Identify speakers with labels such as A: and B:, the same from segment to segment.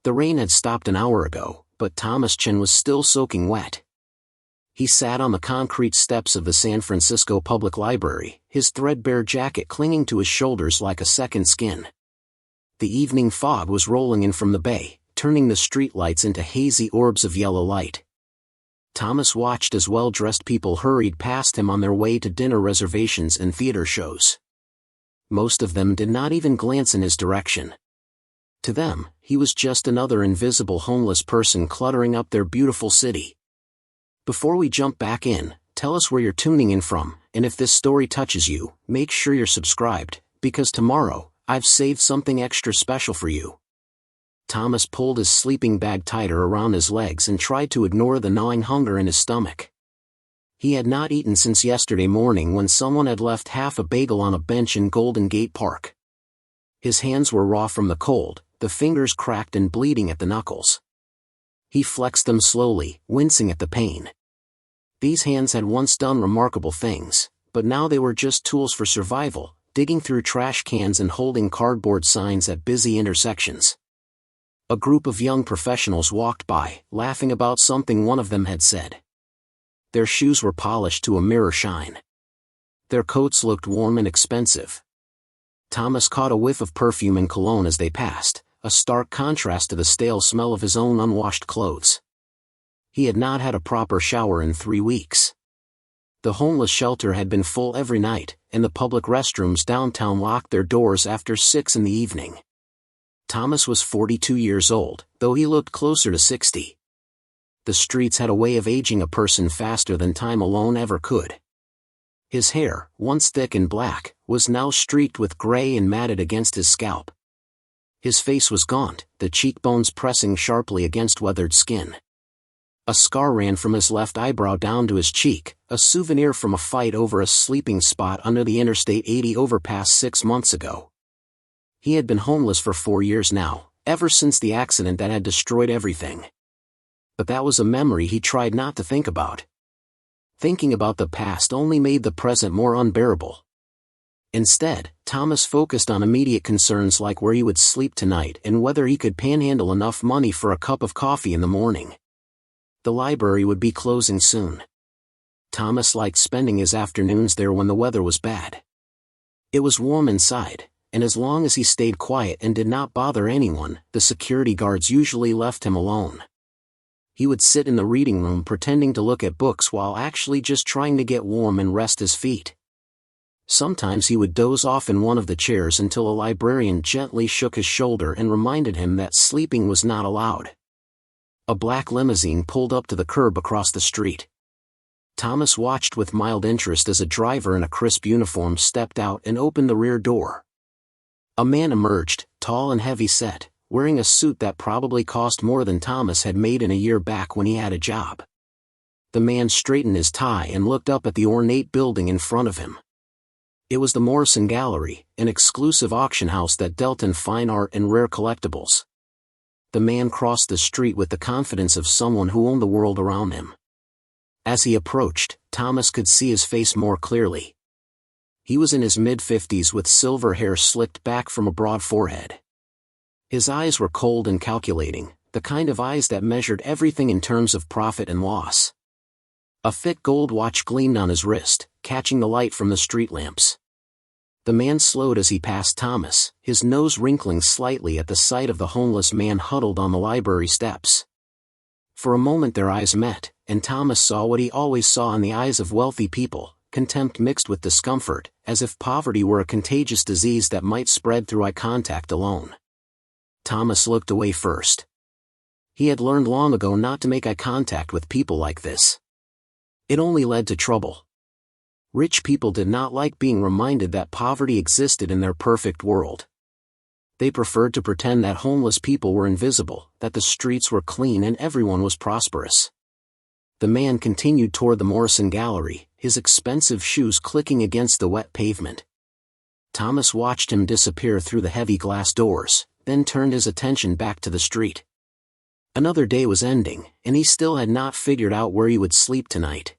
A: The rain had stopped an hour ago, but Thomas' chin was still soaking wet. He sat on the concrete steps of the San Francisco Public Library, his threadbare jacket clinging to his shoulders like a second skin. The evening fog was rolling in from the bay, turning the streetlights into hazy orbs of yellow light. Thomas watched as well-dressed people hurried past him on their way to dinner reservations and theater shows. Most of them did not even glance in his direction. To them, he was just another invisible homeless person cluttering up their beautiful city. Before we jump back in, tell us where you're tuning in from, and if this story touches you, make sure you're subscribed, because tomorrow, I've saved something extra special for you. Thomas pulled his sleeping bag tighter around his legs and tried to ignore the gnawing hunger in his stomach. He had not eaten since yesterday morning when someone had left half a bagel on a bench in Golden Gate Park. His hands were raw from the cold, the fingers cracked and bleeding at the knuckles. He flexed them slowly, wincing at the pain. These hands had once done remarkable things, but now they were just tools for survival, digging through trash cans and holding cardboard signs at busy intersections. A group of young professionals walked by, laughing about something one of them had said. Their shoes were polished to a mirror shine. Their coats looked warm and expensive. Thomas caught a whiff of perfume and cologne as they passed, a stark contrast to the stale smell of his own unwashed clothes. He had not had a proper shower in 3 weeks. The homeless shelter had been full every night, and the public restrooms downtown locked their doors after 6 in the evening. Thomas was 42 years old, though he looked closer to 60. The streets had a way of aging a person faster than time alone ever could. His hair, once thick and black, was now streaked with gray and matted against his scalp. His face was gaunt, the cheekbones pressing sharply against weathered skin. A scar ran from his left eyebrow down to his cheek, a souvenir from a fight over a sleeping spot under the Interstate 80 overpass 6 months ago. He had been homeless for 4 years now, ever since the accident that had destroyed everything. But that was a memory he tried not to think about. Thinking about the past only made the present more unbearable. Instead, Thomas focused on immediate concerns like where he would sleep tonight and whether he could panhandle enough money for a cup of coffee in the morning. The library would be closing soon. Thomas liked spending his afternoons there when the weather was bad. It was warm inside, and as long as he stayed quiet and did not bother anyone, the security guards usually left him alone. He would sit in the reading room pretending to look at books while actually just trying to get warm and rest his feet. Sometimes he would doze off in one of the chairs until a librarian gently shook his shoulder and reminded him that sleeping was not allowed. A black limousine pulled up to the curb across the street. Thomas watched with mild interest as a driver in a crisp uniform stepped out and opened the rear door. A man emerged, tall and heavy-set, wearing a suit that probably cost more than Thomas had made in a year back when he had a job. The man straightened his tie and looked up at the ornate building in front of him. It was the Morrison Gallery, an exclusive auction house that dealt in fine art and rare collectibles. The man crossed the street with the confidence of someone who owned the world around him. As he approached, Thomas could see his face more clearly. He was in his mid-50s with silver hair slicked back from a broad forehead. His eyes were cold and calculating, the kind of eyes that measured everything in terms of profit and loss. A thick gold watch gleamed on his wrist, catching the light from the street lamps. The man slowed as he passed Thomas, his nose wrinkling slightly at the sight of the homeless man huddled on the library steps. For a moment their eyes met, and Thomas saw what he always saw in the eyes of wealthy people, contempt mixed with discomfort, as if poverty were a contagious disease that might spread through eye contact alone. Thomas looked away first. He had learned long ago not to make eye contact with people like this. It only led to trouble. Rich people did not like being reminded that poverty existed in their perfect world. They preferred to pretend that homeless people were invisible, that the streets were clean and everyone was prosperous. The man continued toward the Morrison Gallery, his expensive shoes clicking against the wet pavement. Thomas watched him disappear through the heavy glass doors, then turned his attention back to the street. Another day was ending, and he still had not figured out where he would sleep tonight.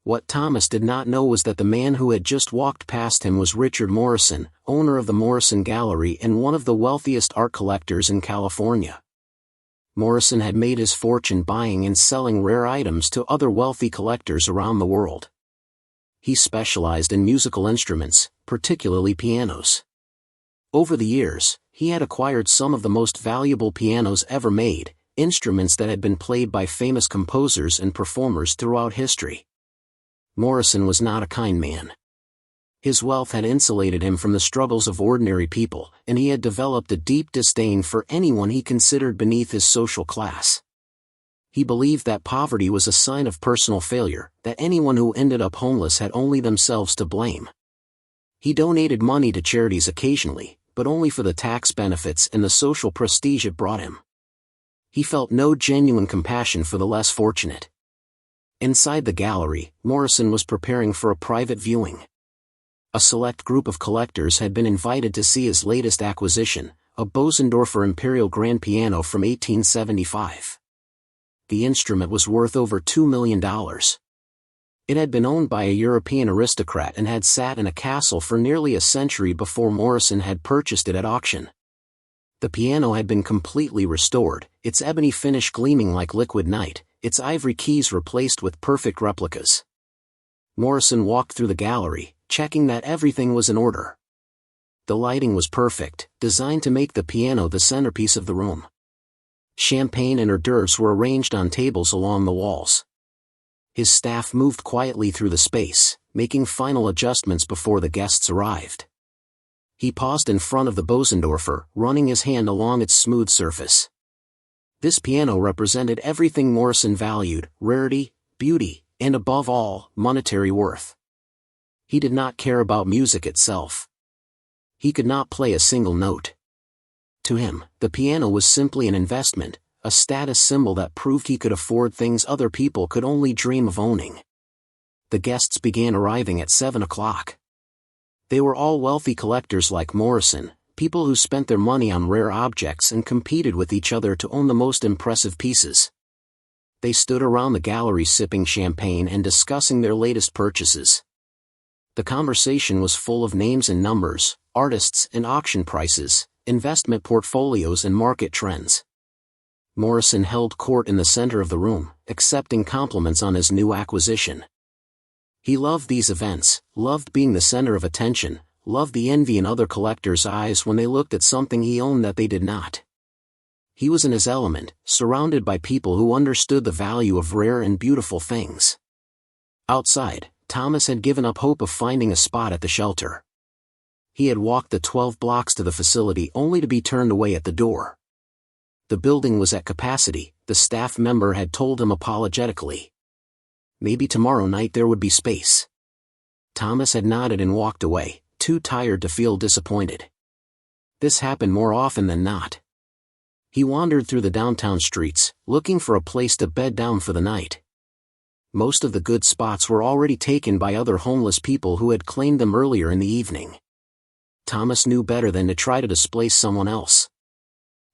A: What Thomas did not know was that the man who had just walked past him was Richard Morrison, owner of the Morrison Gallery and one of the wealthiest art collectors in California. Morrison had made his fortune buying and selling rare items to other wealthy collectors around the world. He specialized in musical instruments, particularly pianos. Over the years, he had acquired some of the most valuable pianos ever made, instruments that had been played by famous composers and performers throughout history. Morrison was not a kind man. His wealth had insulated him from the struggles of ordinary people, and he had developed a deep disdain for anyone he considered beneath his social class. He believed that poverty was a sign of personal failure, that anyone who ended up homeless had only themselves to blame. He donated money to charities occasionally, but only for the tax benefits and the social prestige it brought him. He felt no genuine compassion for the less fortunate. Inside the gallery, Morrison was preparing for a private viewing. A select group of collectors had been invited to see his latest acquisition, a Bosendorfer Imperial Grand Piano from 1875. The instrument was worth over $2 million. It had been owned by a European aristocrat and had sat in a castle for nearly a century before Morrison had purchased it at auction. The piano had been completely restored, its ebony finish gleaming like liquid night, its ivory keys replaced with perfect replicas. Morrison walked through the gallery, checking that everything was in order. The lighting was perfect, designed to make the piano the centerpiece of the room. Champagne and hors d'oeuvres were arranged on tables along the walls. His staff moved quietly through the space, making final adjustments before the guests arrived. He paused in front of the Bosendorfer, running his hand along its smooth surface. This piano represented everything Morrison valued: rarity, beauty, and above all, monetary worth. He did not care about music itself. He could not play a single note. To him, the piano was simply an investment, a status symbol that proved he could afford things other people could only dream of owning. The guests began arriving at 7 o'clock. They were all wealthy collectors like Morrison, people who spent their money on rare objects and competed with each other to own the most impressive pieces. They stood around the gallery sipping champagne and discussing their latest purchases. The conversation was full of names and numbers, artists and auction prices, investment portfolios and market trends. Morrison held court in the center of the room, accepting compliments on his new acquisition. He loved these events, loved being the center of attention, loved the envy in other collectors' eyes when they looked at something he owned that they did not. He was in his element, surrounded by people who understood the value of rare and beautiful things. Outside, Thomas had given up hope of finding a spot at the shelter. He had walked the 12 blocks to the facility only to be turned away at the door. The building was at capacity, the staff member had told him apologetically. Maybe tomorrow night there would be space. Thomas had nodded and walked away, too tired to feel disappointed. This happened more often than not. He wandered through the downtown streets, looking for a place to bed down for the night. Most of the good spots were already taken by other homeless people who had claimed them earlier in the evening. Thomas knew better than to try to displace someone else.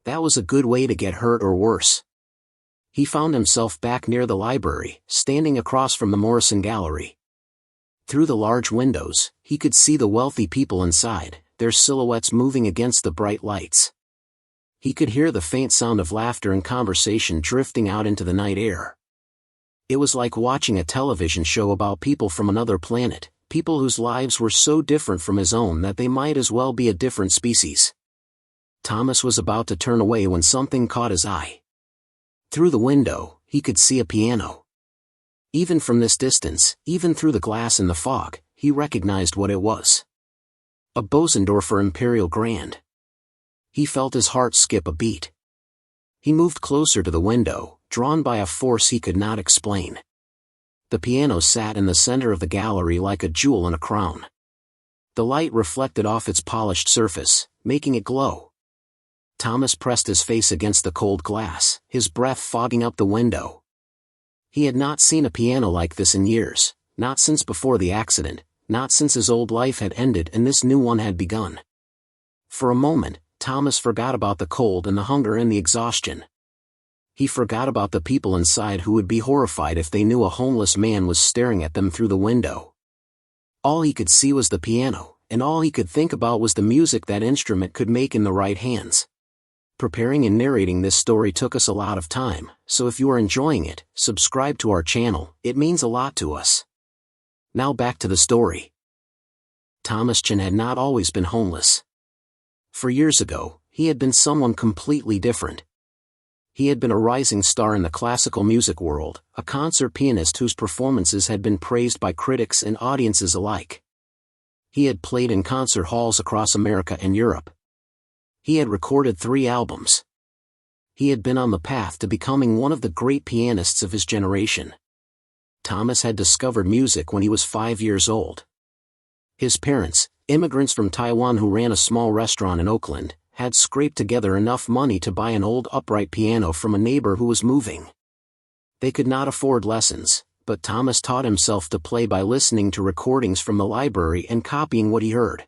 A: That was a good way to get hurt or worse. He found himself back near the library, standing across from the Morrison Gallery. Through the large windows, he could see the wealthy people inside, their silhouettes moving against the bright lights. He could hear the faint sound of laughter and conversation drifting out into the night air. It was like watching a television show about people from another planet, people whose lives were so different from his own that they might as well be a different species. Thomas was about to turn away when something caught his eye. Through the window, he could see a piano. Even from this distance, even through the glass in the fog, he recognized what it was. A Bosendorfer Imperial Grand. He felt his heart skip a beat. He moved closer to the window, drawn by a force he could not explain. The piano sat in the center of the gallery like a jewel in a crown. The light reflected off its polished surface, making it glow. Thomas pressed his face against the cold glass, his breath fogging up the window. He had not seen a piano like this in years, not since before the accident, not since his old life had ended and this new one had begun. For a moment, Thomas forgot about the cold and the hunger and the exhaustion. He forgot about the people inside who would be horrified if they knew a homeless man was staring at them through the window. All he could see was the piano, and all he could think about was the music that instrument could make in the right hands. Preparing and narrating this story took us a lot of time, so if you are enjoying it, subscribe to our channel, it means a lot to us. Now back to the story. Thomas Chin had not always been homeless. For years ago, he had been someone completely different. He had been a rising star in the classical music world, a concert pianist whose performances had been praised by critics and audiences alike. He had played in concert halls across America and Europe. He had recorded 3 albums. He had been on the path to becoming one of the great pianists of his generation. Thomas had discovered music when he was 5 years old. His parents, immigrants from Taiwan who ran a small restaurant in Oakland, had scraped together enough money to buy an old upright piano from a neighbor who was moving. They could not afford lessons, but Thomas taught himself to play by listening to recordings from the library and copying what he heard.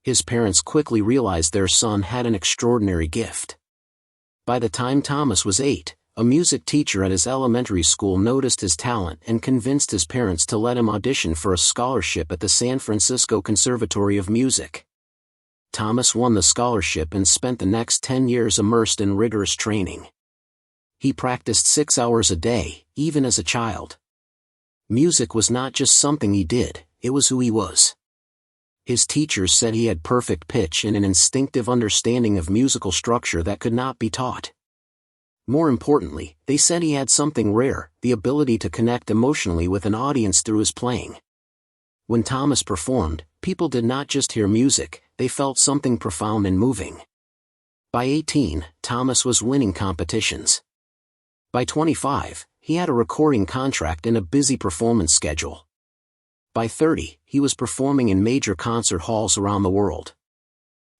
A: His parents quickly realized their son had an extraordinary gift. By the time Thomas was 8, a music teacher at his elementary school noticed his talent and convinced his parents to let him audition for a scholarship at the San Francisco Conservatory of Music. Thomas won the scholarship and spent the next 10 years immersed in rigorous training. He practiced 6 hours a day, even as a child. Music was not just something he did, it was who he was. His teachers said he had perfect pitch and an instinctive understanding of musical structure that could not be taught. More importantly, they said he had something rare, the ability to connect emotionally with an audience through his playing. When Thomas performed, people did not just hear music, they felt something profound and moving. By 18, Thomas was winning competitions. By 25, he had a recording contract and a busy performance schedule. By 30, he was performing in major concert halls around the world.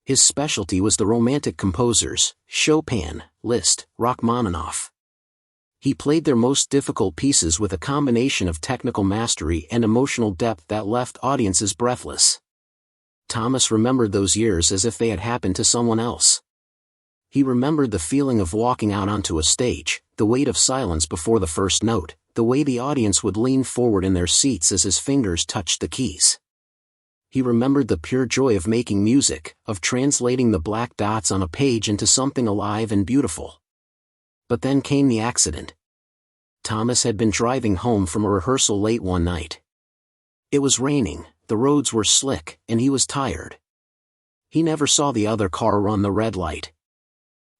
A: His specialty was the romantic composers, Chopin, Liszt, Rachmaninoff. He played their most difficult pieces with a combination of technical mastery and emotional depth that left audiences breathless. Thomas remembered those years as if they had happened to someone else. He remembered the feeling of walking out onto a stage, the weight of silence before the first note, the way the audience would lean forward in their seats as his fingers touched the keys. He remembered the pure joy of making music, of translating the black dots on a page into something alive and beautiful. But then came the accident. Thomas had been driving home from a rehearsal late one night. It was raining, the roads were slick, and he was tired. He never saw the other car run the red light.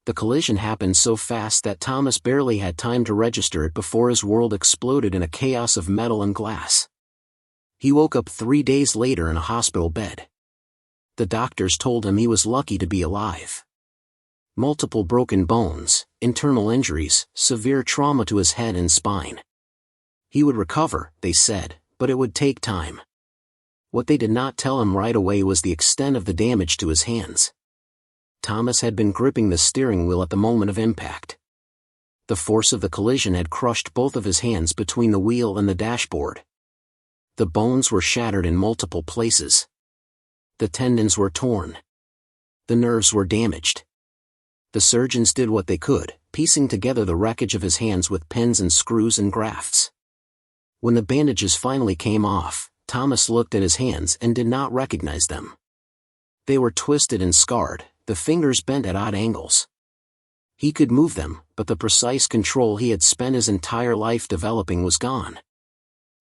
A: The collision happened so fast that Thomas barely had time to register it before his world exploded in a chaos of metal and glass. He woke up 3 days later in a hospital bed. The doctors told him he was lucky to be alive. Multiple broken bones, internal injuries, severe trauma to his head and spine. He would recover, they said, but it would take time. What they did not tell him right away was the extent of the damage to his hands. Thomas had been gripping the steering wheel at the moment of impact. The force of the collision had crushed both of his hands between the wheel and the dashboard. The bones were shattered in multiple places. The tendons were torn. The nerves were damaged. The surgeons did what they could, piecing together the wreckage of his hands with pins and screws and grafts. When the bandages finally came off, Thomas looked at his hands and did not recognize them. They were twisted and scarred, the fingers bent at odd angles. He could move them, but the precise control he had spent his entire life developing was gone.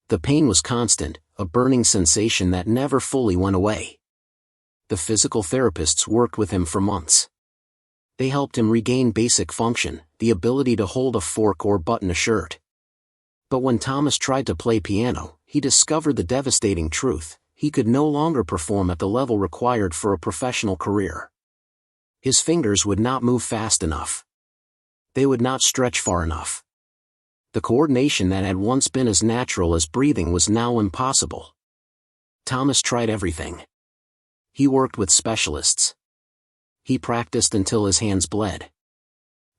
A: The pain was constant, a burning sensation that never fully went away. The physical therapists worked with him for months. They helped him regain basic function, the ability to hold a fork or button a shirt. But when Thomas tried to play piano, he discovered the devastating truth: he could no longer perform at the level required for a professional career. His fingers would not move fast enough. They would not stretch far enough. The coordination that had once been as natural as breathing was now impossible. Thomas tried everything. He worked with specialists. He practiced until his hands bled.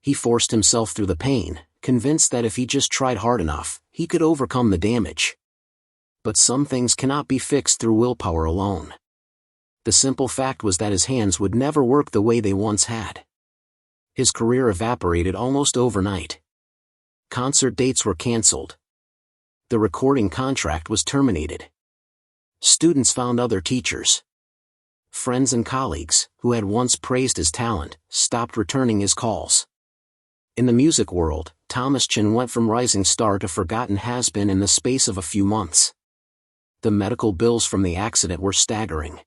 A: He forced himself through the pain, convinced that if he just tried hard enough, he could overcome the damage. But some things cannot be fixed through willpower alone. The simple fact was that his hands would never work the way they once had. His career evaporated almost overnight. Concert dates were canceled. The recording contract was terminated. Students found other teachers. Friends and colleagues, who had once praised his talent, stopped returning his calls. In the music world, Thomas Chin went from rising star to forgotten has-been in the space of a few months. The medical bills from the accident were staggering.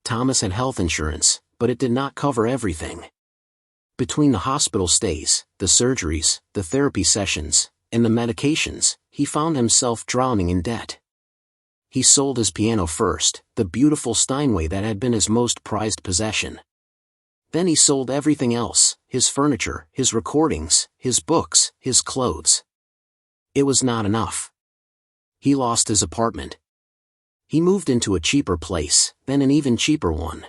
A: Thomas had health insurance, but it did not cover everything. Between the hospital stays, the surgeries, the therapy sessions, and the medications, he found himself drowning in debt. He sold his piano first, the beautiful Steinway that had been his most prized possession. Then he sold everything else, his furniture, his recordings, his books, his clothes. It was not enough. He lost his apartment. He moved into a cheaper place, then an even cheaper one.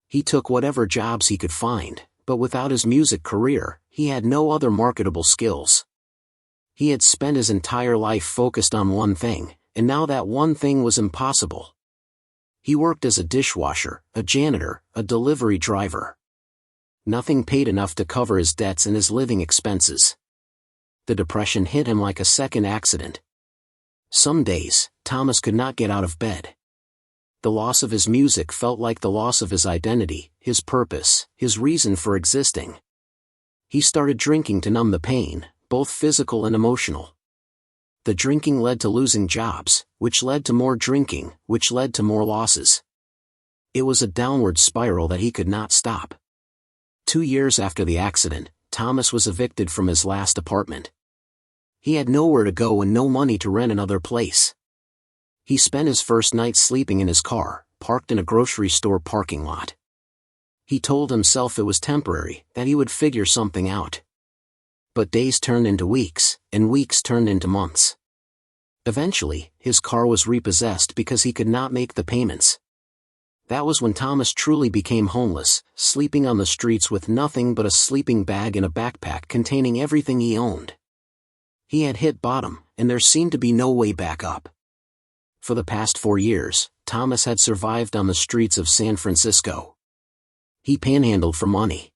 A: He took whatever jobs he could find, but without his music career, he had no other marketable skills. He had spent his entire life focused on one thing, and now that one thing was impossible. He worked as a dishwasher, a janitor, a delivery driver. Nothing paid enough to cover his debts and his living expenses. The depression hit him like a second accident. Some days, Thomas could not get out of bed. The loss of his music felt like the loss of his identity, his purpose, his reason for existing. He started drinking to numb the pain, both physical and emotional. The drinking led to losing jobs, which led to more drinking, which led to more losses. It was a downward spiral that he could not stop. 2 years after the accident, Thomas was evicted from his last apartment. He had nowhere to go and no money to rent another place. He spent his first night sleeping in his car, parked in a grocery store parking lot. He told himself it was temporary, that he would figure something out. But days turned into weeks, and weeks turned into months. Eventually, his car was repossessed because he could not make the payments. That was when Thomas truly became homeless, sleeping on the streets with nothing but a sleeping bag and a backpack containing everything he owned. He had hit bottom, and there seemed to be no way back up. For the past 4 years, Thomas had survived on the streets of San Francisco. He panhandled for money.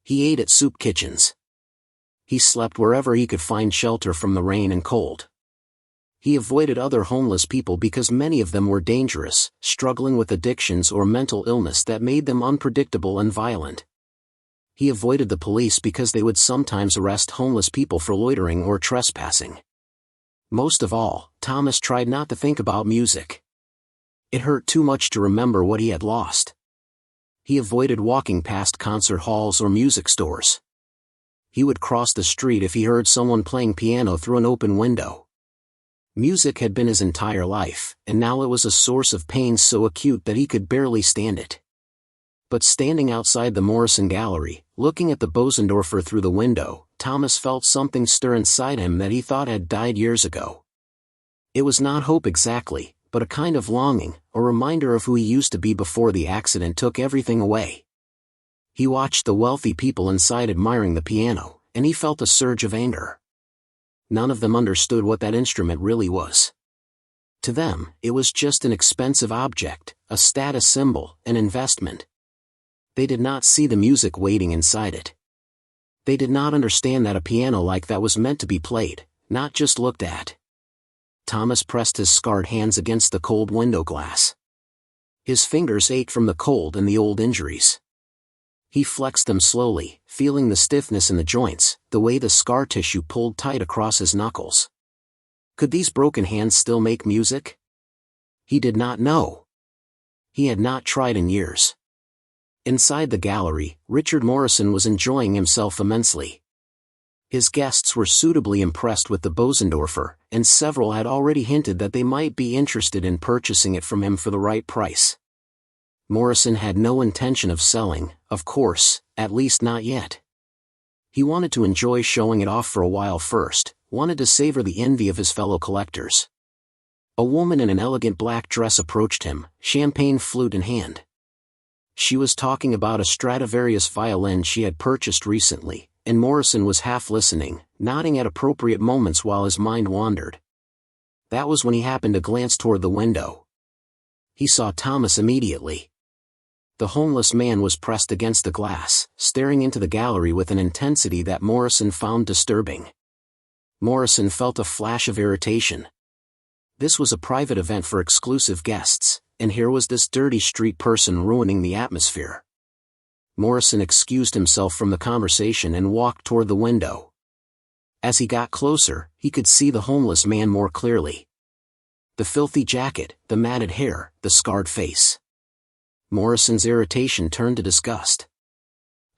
A: He ate at soup kitchens. He slept wherever he could find shelter from the rain and cold. He avoided other homeless people because many of them were dangerous, struggling with addictions or mental illness that made them unpredictable and violent. He avoided the police because they would sometimes arrest homeless people for loitering or trespassing. Most of all, Thomas tried not to think about music. It hurt too much to remember what he had lost. He avoided walking past concert halls or music stores. He would cross the street if he heard someone playing piano through an open window. Music had been his entire life, and now it was a source of pain so acute that he could barely stand it. But standing outside the Morrison Gallery, looking at the Bosendorfer through the window, Thomas felt something stir inside him that he thought had died years ago. It was not hope exactly, but a kind of longing, a reminder of who he used to be before the accident took everything away. He watched the wealthy people inside admiring the piano, and he felt a surge of anger. None of them understood what that instrument really was. To them, it was just an expensive object, a status symbol, an investment. They did not see the music waiting inside it. They did not understand that a piano like that was meant to be played, not just looked at. Thomas pressed his scarred hands against the cold window glass. His fingers ached from the cold and the old injuries. He flexed them slowly, feeling the stiffness in the joints, the way the scar tissue pulled tight across his knuckles. Could these broken hands still make music? He did not know. He had not tried in years. Inside the gallery, Richard Morrison was enjoying himself immensely. His guests were suitably impressed with the Bosendorfer, and several had already hinted that they might be interested in purchasing it from him for the right price. Morrison had no intention of selling, of course, at least not yet. He wanted to enjoy showing it off for a while first, wanted to savor the envy of his fellow collectors. A woman in an elegant black dress approached him, champagne flute in hand. She was talking about a Stradivarius violin she had purchased recently, and Morrison was half listening, nodding at appropriate moments while his mind wandered. That was when he happened to glance toward the window. He saw Thomas immediately. The homeless man was pressed against the glass, staring into the gallery with an intensity that Morrison found disturbing. Morrison felt a flash of irritation. This was a private event for exclusive guests, and here was this dirty street person ruining the atmosphere. Morrison excused himself from the conversation and walked toward the window. As he got closer, he could see the homeless man more clearly. The filthy jacket, the matted hair, the scarred face. Morrison's irritation turned to disgust.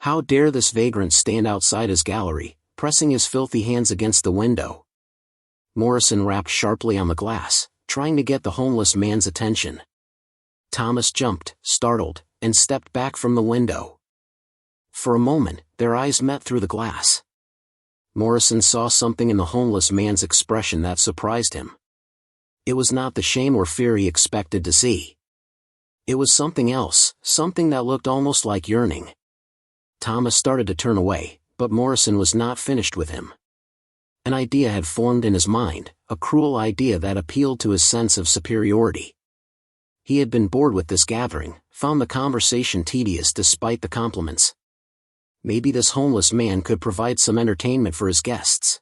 A: How dare this vagrant stand outside his gallery, pressing his filthy hands against the window? Morrison rapped sharply on the glass, trying to get the homeless man's attention. Thomas jumped, startled, and stepped back from the window. For a moment, their eyes met through the glass. Morrison saw something in the homeless man's expression that surprised him. It was not the shame or fear he expected to see. It was something else, something that looked almost like yearning. Thomas started to turn away, but Morrison was not finished with him. An idea had formed in his mind, a cruel idea that appealed to his sense of superiority. He had been bored with this gathering, found the conversation tedious despite the compliments. Maybe this homeless man could provide some entertainment for his guests.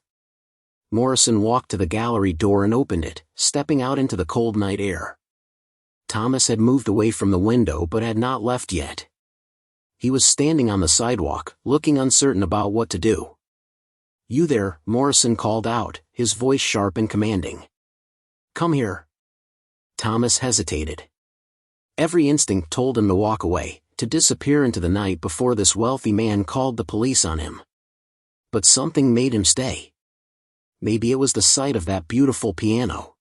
A: Morrison walked to the gallery door and opened it, stepping out into the cold night air. Thomas had moved away from the window but had not left yet. He was standing on the sidewalk, looking uncertain about what to do. "You there," Morrison called out, his voice sharp and commanding. "Come here." Thomas hesitated. Every instinct told him to walk away, to disappear into the night before this wealthy man called the police on him. But something made him stay. Maybe it was the sight of that beautiful piano.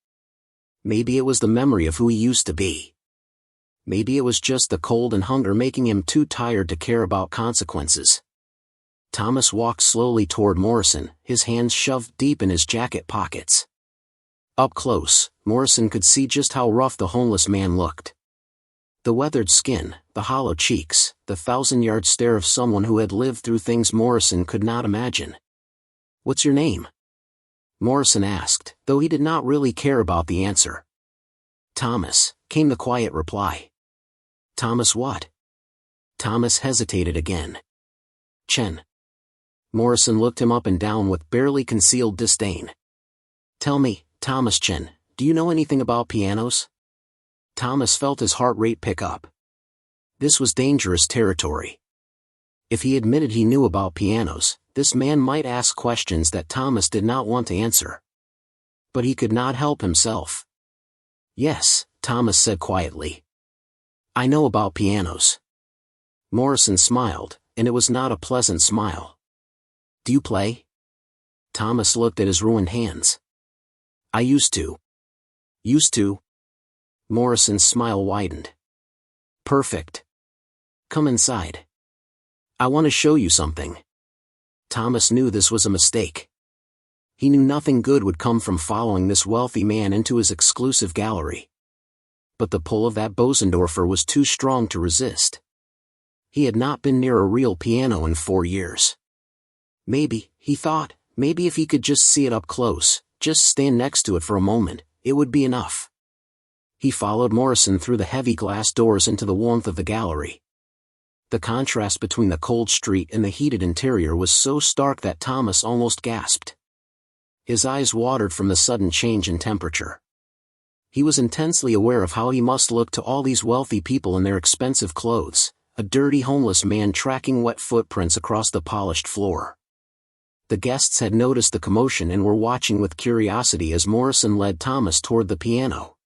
A: Maybe it was the memory of who he used to be. Maybe it was just the cold and hunger making him too tired to care about consequences. Thomas walked slowly toward Morrison, his hands shoved deep in his jacket pockets. Up close, Morrison could see just how rough the homeless man looked. The weathered skin, the hollow cheeks, the thousand-yard stare of someone who had lived through things Morrison could not imagine. "What's your name?" Morrison asked, though he did not really care about the answer. "Thomas," came the quiet reply. "Thomas what?" Thomas hesitated again. "Chen." Morrison looked him up and down with barely concealed disdain. "Tell me, Thomas Chen, do you know anything about pianos?" Thomas felt his heart rate pick up. This was dangerous territory. If he admitted he knew about pianos, this man might ask questions that Thomas did not want to answer. But he could not help himself. "Yes," Thomas said quietly. "I know about pianos." Morrison smiled, and it was not a pleasant smile. "Do you play?" Thomas looked at his ruined hands. "I used to." "Used to?" Morrison's smile widened. "Perfect. Come inside. I want to show you something." Thomas knew this was a mistake. He knew nothing good would come from following this wealthy man into his exclusive gallery. But the pull of that Bosendorfer was too strong to resist. He had not been near a real piano in 4 years. Maybe, he thought, maybe if he could just see it up close, just stand next to it for a moment, it would be enough. He followed Morrison through the heavy glass doors into the warmth of the gallery. The contrast between the cold street and the heated interior was so stark that Thomas almost gasped. His eyes watered from the sudden change in temperature. He was intensely aware of how he must look to all these wealthy people in their expensive clothes, a dirty homeless man tracking wet footprints across the polished floor. The guests had noticed the commotion and were watching with curiosity as Morrison led Thomas toward the piano.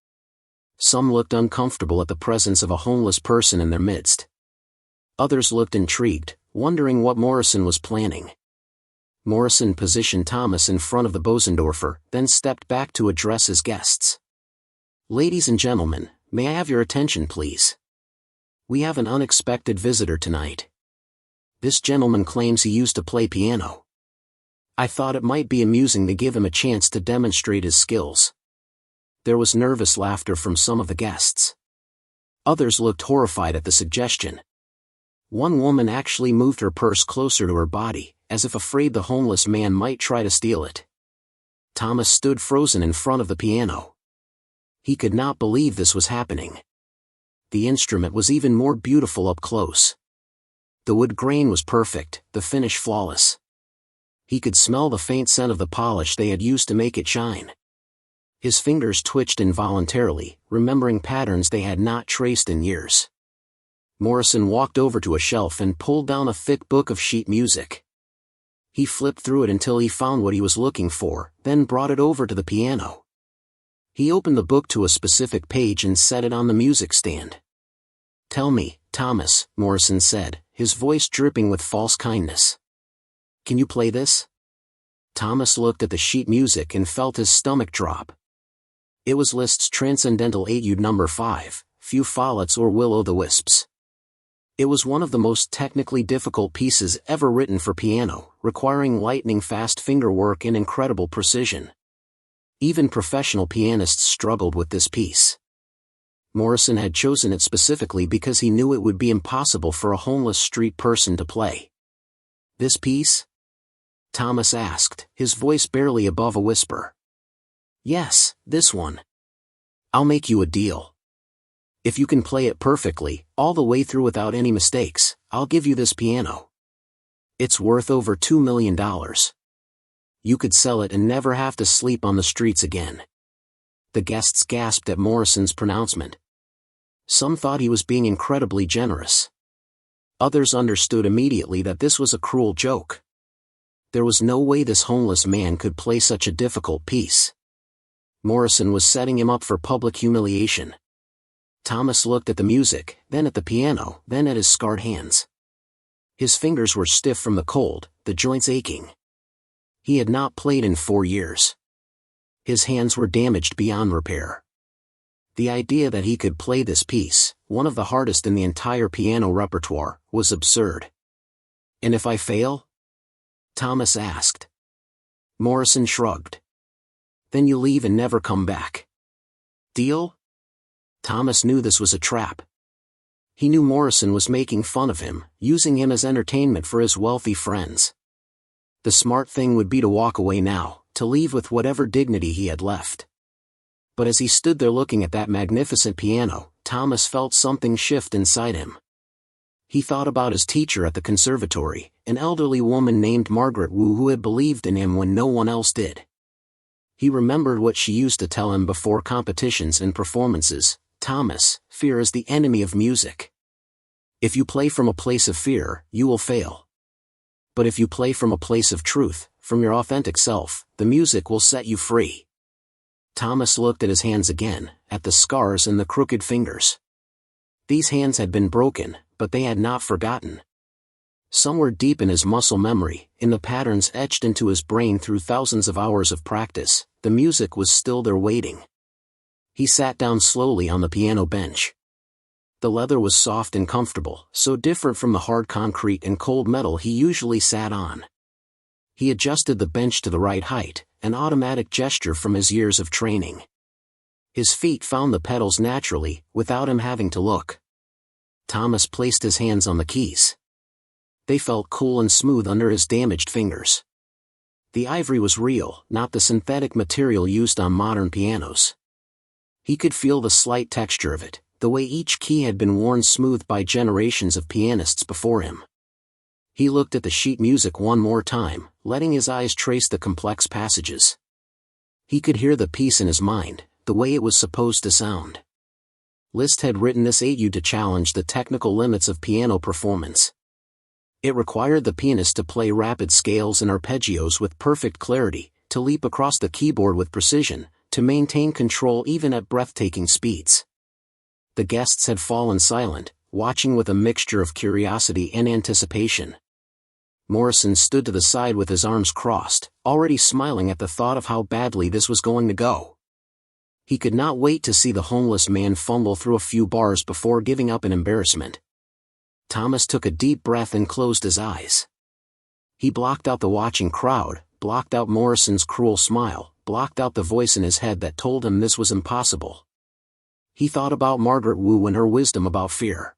A: Some looked uncomfortable at the presence of a homeless person in their midst. Others looked intrigued, wondering what Morrison was planning. Morrison positioned Thomas in front of the Bosendorfer, then stepped back to address his guests. "Ladies and gentlemen, may I have your attention please? We have an unexpected visitor tonight. This gentleman claims he used to play piano. I thought it might be amusing to give him a chance to demonstrate his skills." There was nervous laughter from some of the guests. Others looked horrified at the suggestion. One woman actually moved her purse closer to her body, as if afraid the homeless man might try to steal it. Thomas stood frozen in front of the piano. He could not believe this was happening. The instrument was even more beautiful up close. The wood grain was perfect, the finish flawless. He could smell the faint scent of the polish they had used to make it shine. His fingers twitched involuntarily, remembering patterns they had not traced in years. Morrison walked over to a shelf and pulled down a thick book of sheet music. He flipped through it until he found what he was looking for, then brought it over to the piano. He opened the book to a specific page and set it on the music stand. "Tell me, Thomas," Morrison said, his voice dripping with false kindness. "Can you play this?" Thomas looked at the sheet music and felt his stomach drop. It was Liszt's Transcendental Etude No. 5, Few Follets or Will-o'-the-Wisps. It was one of the most technically difficult pieces ever written for piano, requiring lightning-fast fingerwork and incredible precision. Even professional pianists struggled with this piece. Morrison had chosen it specifically because he knew it would be impossible for a homeless street person to play. "This piece?" Thomas asked, his voice barely above a whisper. "Yes, this one. I'll make you a deal. If you can play it perfectly, all the way through without any mistakes, I'll give you this piano. It's worth over $2 million. You could sell it and never have to sleep on the streets again." The guests gasped at Morrison's pronouncement. Some thought he was being incredibly generous. Others understood immediately that this was a cruel joke. There was no way this homeless man could play such a difficult piece. Morrison was setting him up for public humiliation. Thomas looked at the music, then at the piano, then at his scarred hands. His fingers were stiff from the cold, the joints aching. He had not played in 4 years. His hands were damaged beyond repair. The idea that he could play this piece, one of the hardest in the entire piano repertoire, was absurd. "And if I fail?" Thomas asked. Morrison shrugged. "Then you leave and never come back. Deal?" Thomas knew this was a trap. He knew Morrison was making fun of him, using him as entertainment for his wealthy friends. The smart thing would be to walk away now, to leave with whatever dignity he had left. But as he stood there looking at that magnificent piano, Thomas felt something shift inside him. He thought about his teacher at the conservatory, an elderly woman named Margaret Wu who had believed in him when no one else did. He remembered what she used to tell him before competitions and performances: "Thomas, fear is the enemy of music. If you play from a place of fear, you will fail. But if you play from a place of truth, from your authentic self, the music will set you free." Thomas looked at his hands again, at the scars and the crooked fingers. These hands had been broken, but they had not forgotten. Somewhere deep in his muscle memory, in the patterns etched into his brain through thousands of hours of practice, the music was still there waiting. He sat down slowly on the piano bench. The leather was soft and comfortable, so different from the hard concrete and cold metal he usually sat on. He adjusted the bench to the right height, an automatic gesture from his years of training. His feet found the pedals naturally, without him having to look. Thomas placed his hands on the keys. They felt cool and smooth under his damaged fingers. The ivory was real, not the synthetic material used on modern pianos. He could feel the slight texture of it, the way each key had been worn smooth by generations of pianists before him. He looked at the sheet music one more time, letting his eyes trace the complex passages. He could hear the piece in his mind, the way it was supposed to sound. Liszt had written this etude to challenge the technical limits of piano performance. It required the pianist to play rapid scales and arpeggios with perfect clarity, to leap across the keyboard with precision, to maintain control even at breathtaking speeds. The guests had fallen silent, watching with a mixture of curiosity and anticipation. Morrison stood to the side with his arms crossed, already smiling at the thought of how badly this was going to go. He could not wait to see the homeless man fumble through a few bars before giving up in embarrassment. Thomas took a deep breath and closed his eyes. He blocked out the watching crowd, blocked out Morrison's cruel smile, blocked out the voice in his head that told him this was impossible. He thought about Margaret Wu and her wisdom about fear.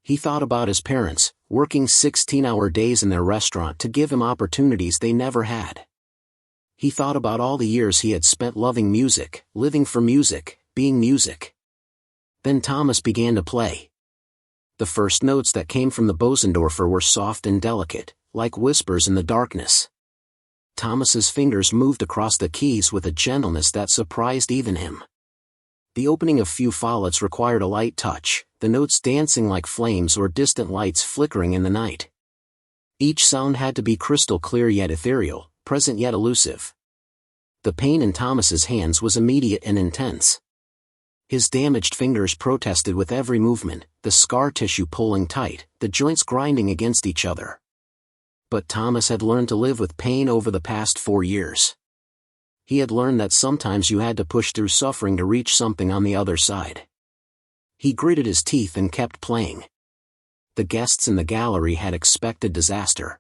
A: He thought about his parents, working 16-hour days in their restaurant to give him opportunities they never had. He thought about all the years he had spent loving music, living for music, being music. Then Thomas began to play. The first notes that came from the Bosendorfer were soft and delicate, like whispers in the darkness. Thomas's fingers moved across the keys with a gentleness that surprised even him. The opening of few follets required a light touch, the notes dancing like flames or distant lights flickering in the night. Each sound had to be crystal clear yet ethereal, present yet elusive. The pain in Thomas's hands was immediate and intense. His damaged fingers protested with every movement, the scar tissue pulling tight, the joints grinding against each other. But Thomas had learned to live with pain over the past 4 years. He had learned that sometimes you had to push through suffering to reach something on the other side. He gritted his teeth and kept playing. The guests in the gallery had expected disaster.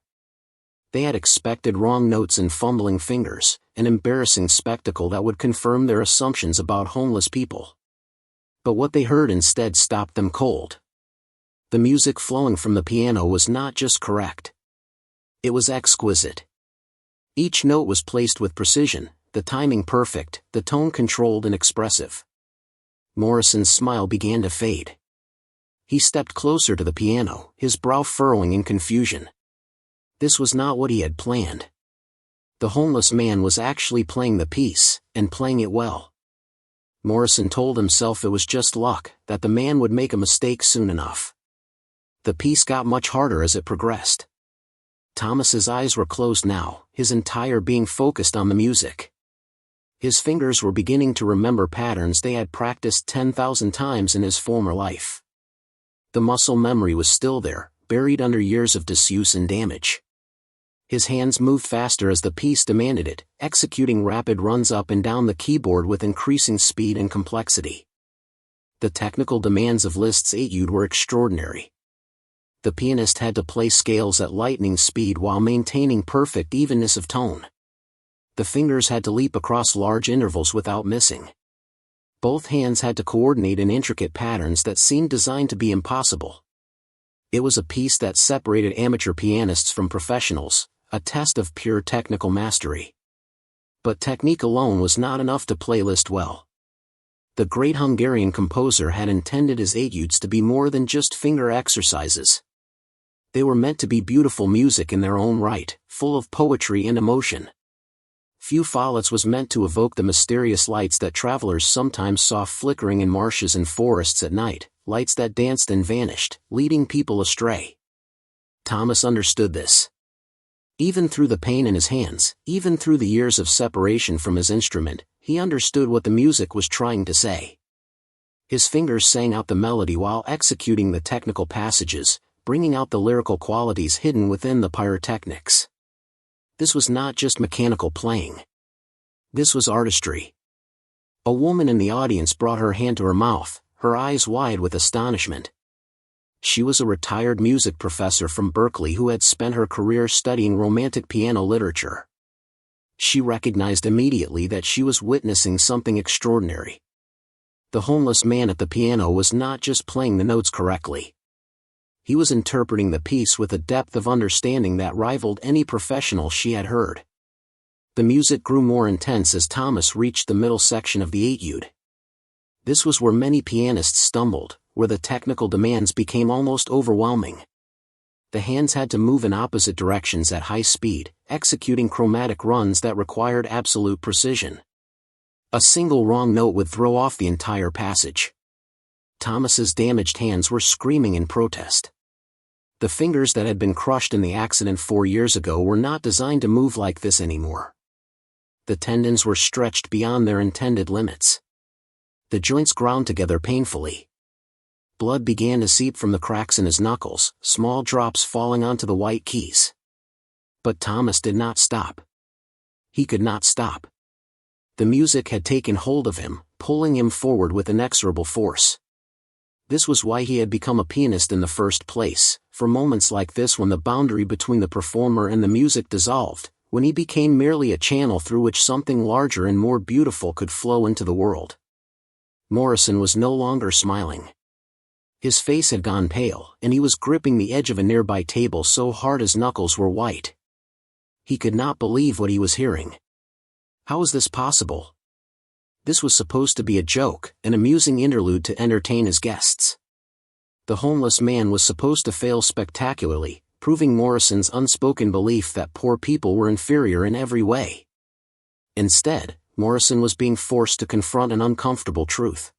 A: They had expected wrong notes and fumbling fingers, an embarrassing spectacle that would confirm their assumptions about homeless people. But what they heard instead stopped them cold. The music flowing from the piano was not just correct. It was exquisite. Each note was placed with precision, the timing perfect, the tone controlled and expressive. Morrison's smile began to fade. He stepped closer to the piano, his brow furrowing in confusion. This was not what he had planned. The homeless man was actually playing the piece, and playing it well. Morrison told himself it was just luck, that the man would make a mistake soon enough. The piece got much harder as it progressed. Thomas's eyes were closed now, his entire being focused on the music. His fingers were beginning to remember patterns they had practiced 10,000 times in his former life. The muscle memory was still there, buried under years of disuse and damage. His hands moved faster as the piece demanded it, executing rapid runs up and down the keyboard with increasing speed and complexity. The technical demands of Liszt's etude were extraordinary. The pianist had to play scales at lightning speed while maintaining perfect evenness of tone. The fingers had to leap across large intervals without missing. Both hands had to coordinate in intricate patterns that seemed designed to be impossible. It was a piece that separated amateur pianists from professionals, a test of pure technical mastery. But technique alone was not enough to play Liszt well. The great Hungarian composer had intended his etudes to be more than just finger exercises. They were meant to be beautiful music in their own right, full of poetry and emotion. Few Follets was meant to evoke the mysterious lights that travelers sometimes saw flickering in marshes and forests at night, lights that danced and vanished, leading people astray. Thomas understood this. Even through the pain in his hands, even through the years of separation from his instrument, he understood what the music was trying to say. His fingers sang out the melody while executing the technical passages, bringing out the lyrical qualities hidden within the pyrotechnics. This was not just mechanical playing. This was artistry. A woman in the audience brought her hand to her mouth, her eyes wide with astonishment. She was a retired music professor from Berkeley who had spent her career studying Romantic piano literature. She recognized immediately that she was witnessing something extraordinary. The homeless man at the piano was not just playing the notes correctly. He was interpreting the piece with a depth of understanding that rivaled any professional she had heard. The music grew more intense as Thomas reached the middle section of the etude. This was where many pianists stumbled, where the technical demands became almost overwhelming. The hands had to move in opposite directions at high speed, executing chromatic runs that required absolute precision. A single wrong note would throw off the entire passage. Thomas's damaged hands were screaming in protest. The fingers that had been crushed in the accident 4 years ago were not designed to move like this anymore. The tendons were stretched beyond their intended limits. The joints ground together painfully. Blood began to seep from the cracks in his knuckles, small drops falling onto the white keys. But Thomas did not stop. He could not stop. The music had taken hold of him, pulling him forward with inexorable force. This was why he had become a pianist in the first place, for moments like this when the boundary between the performer and the music dissolved, when he became merely a channel through which something larger and more beautiful could flow into the world. Morrison was no longer smiling. His face had gone pale, and he was gripping the edge of a nearby table so hard his knuckles were white. He could not believe what he was hearing. How was this possible? This was supposed to be a joke, an amusing interlude to entertain his guests. The homeless man was supposed to fail spectacularly, proving Morrison's unspoken belief that poor people were inferior in every way. Instead, Morrison was being forced to confront an uncomfortable truth.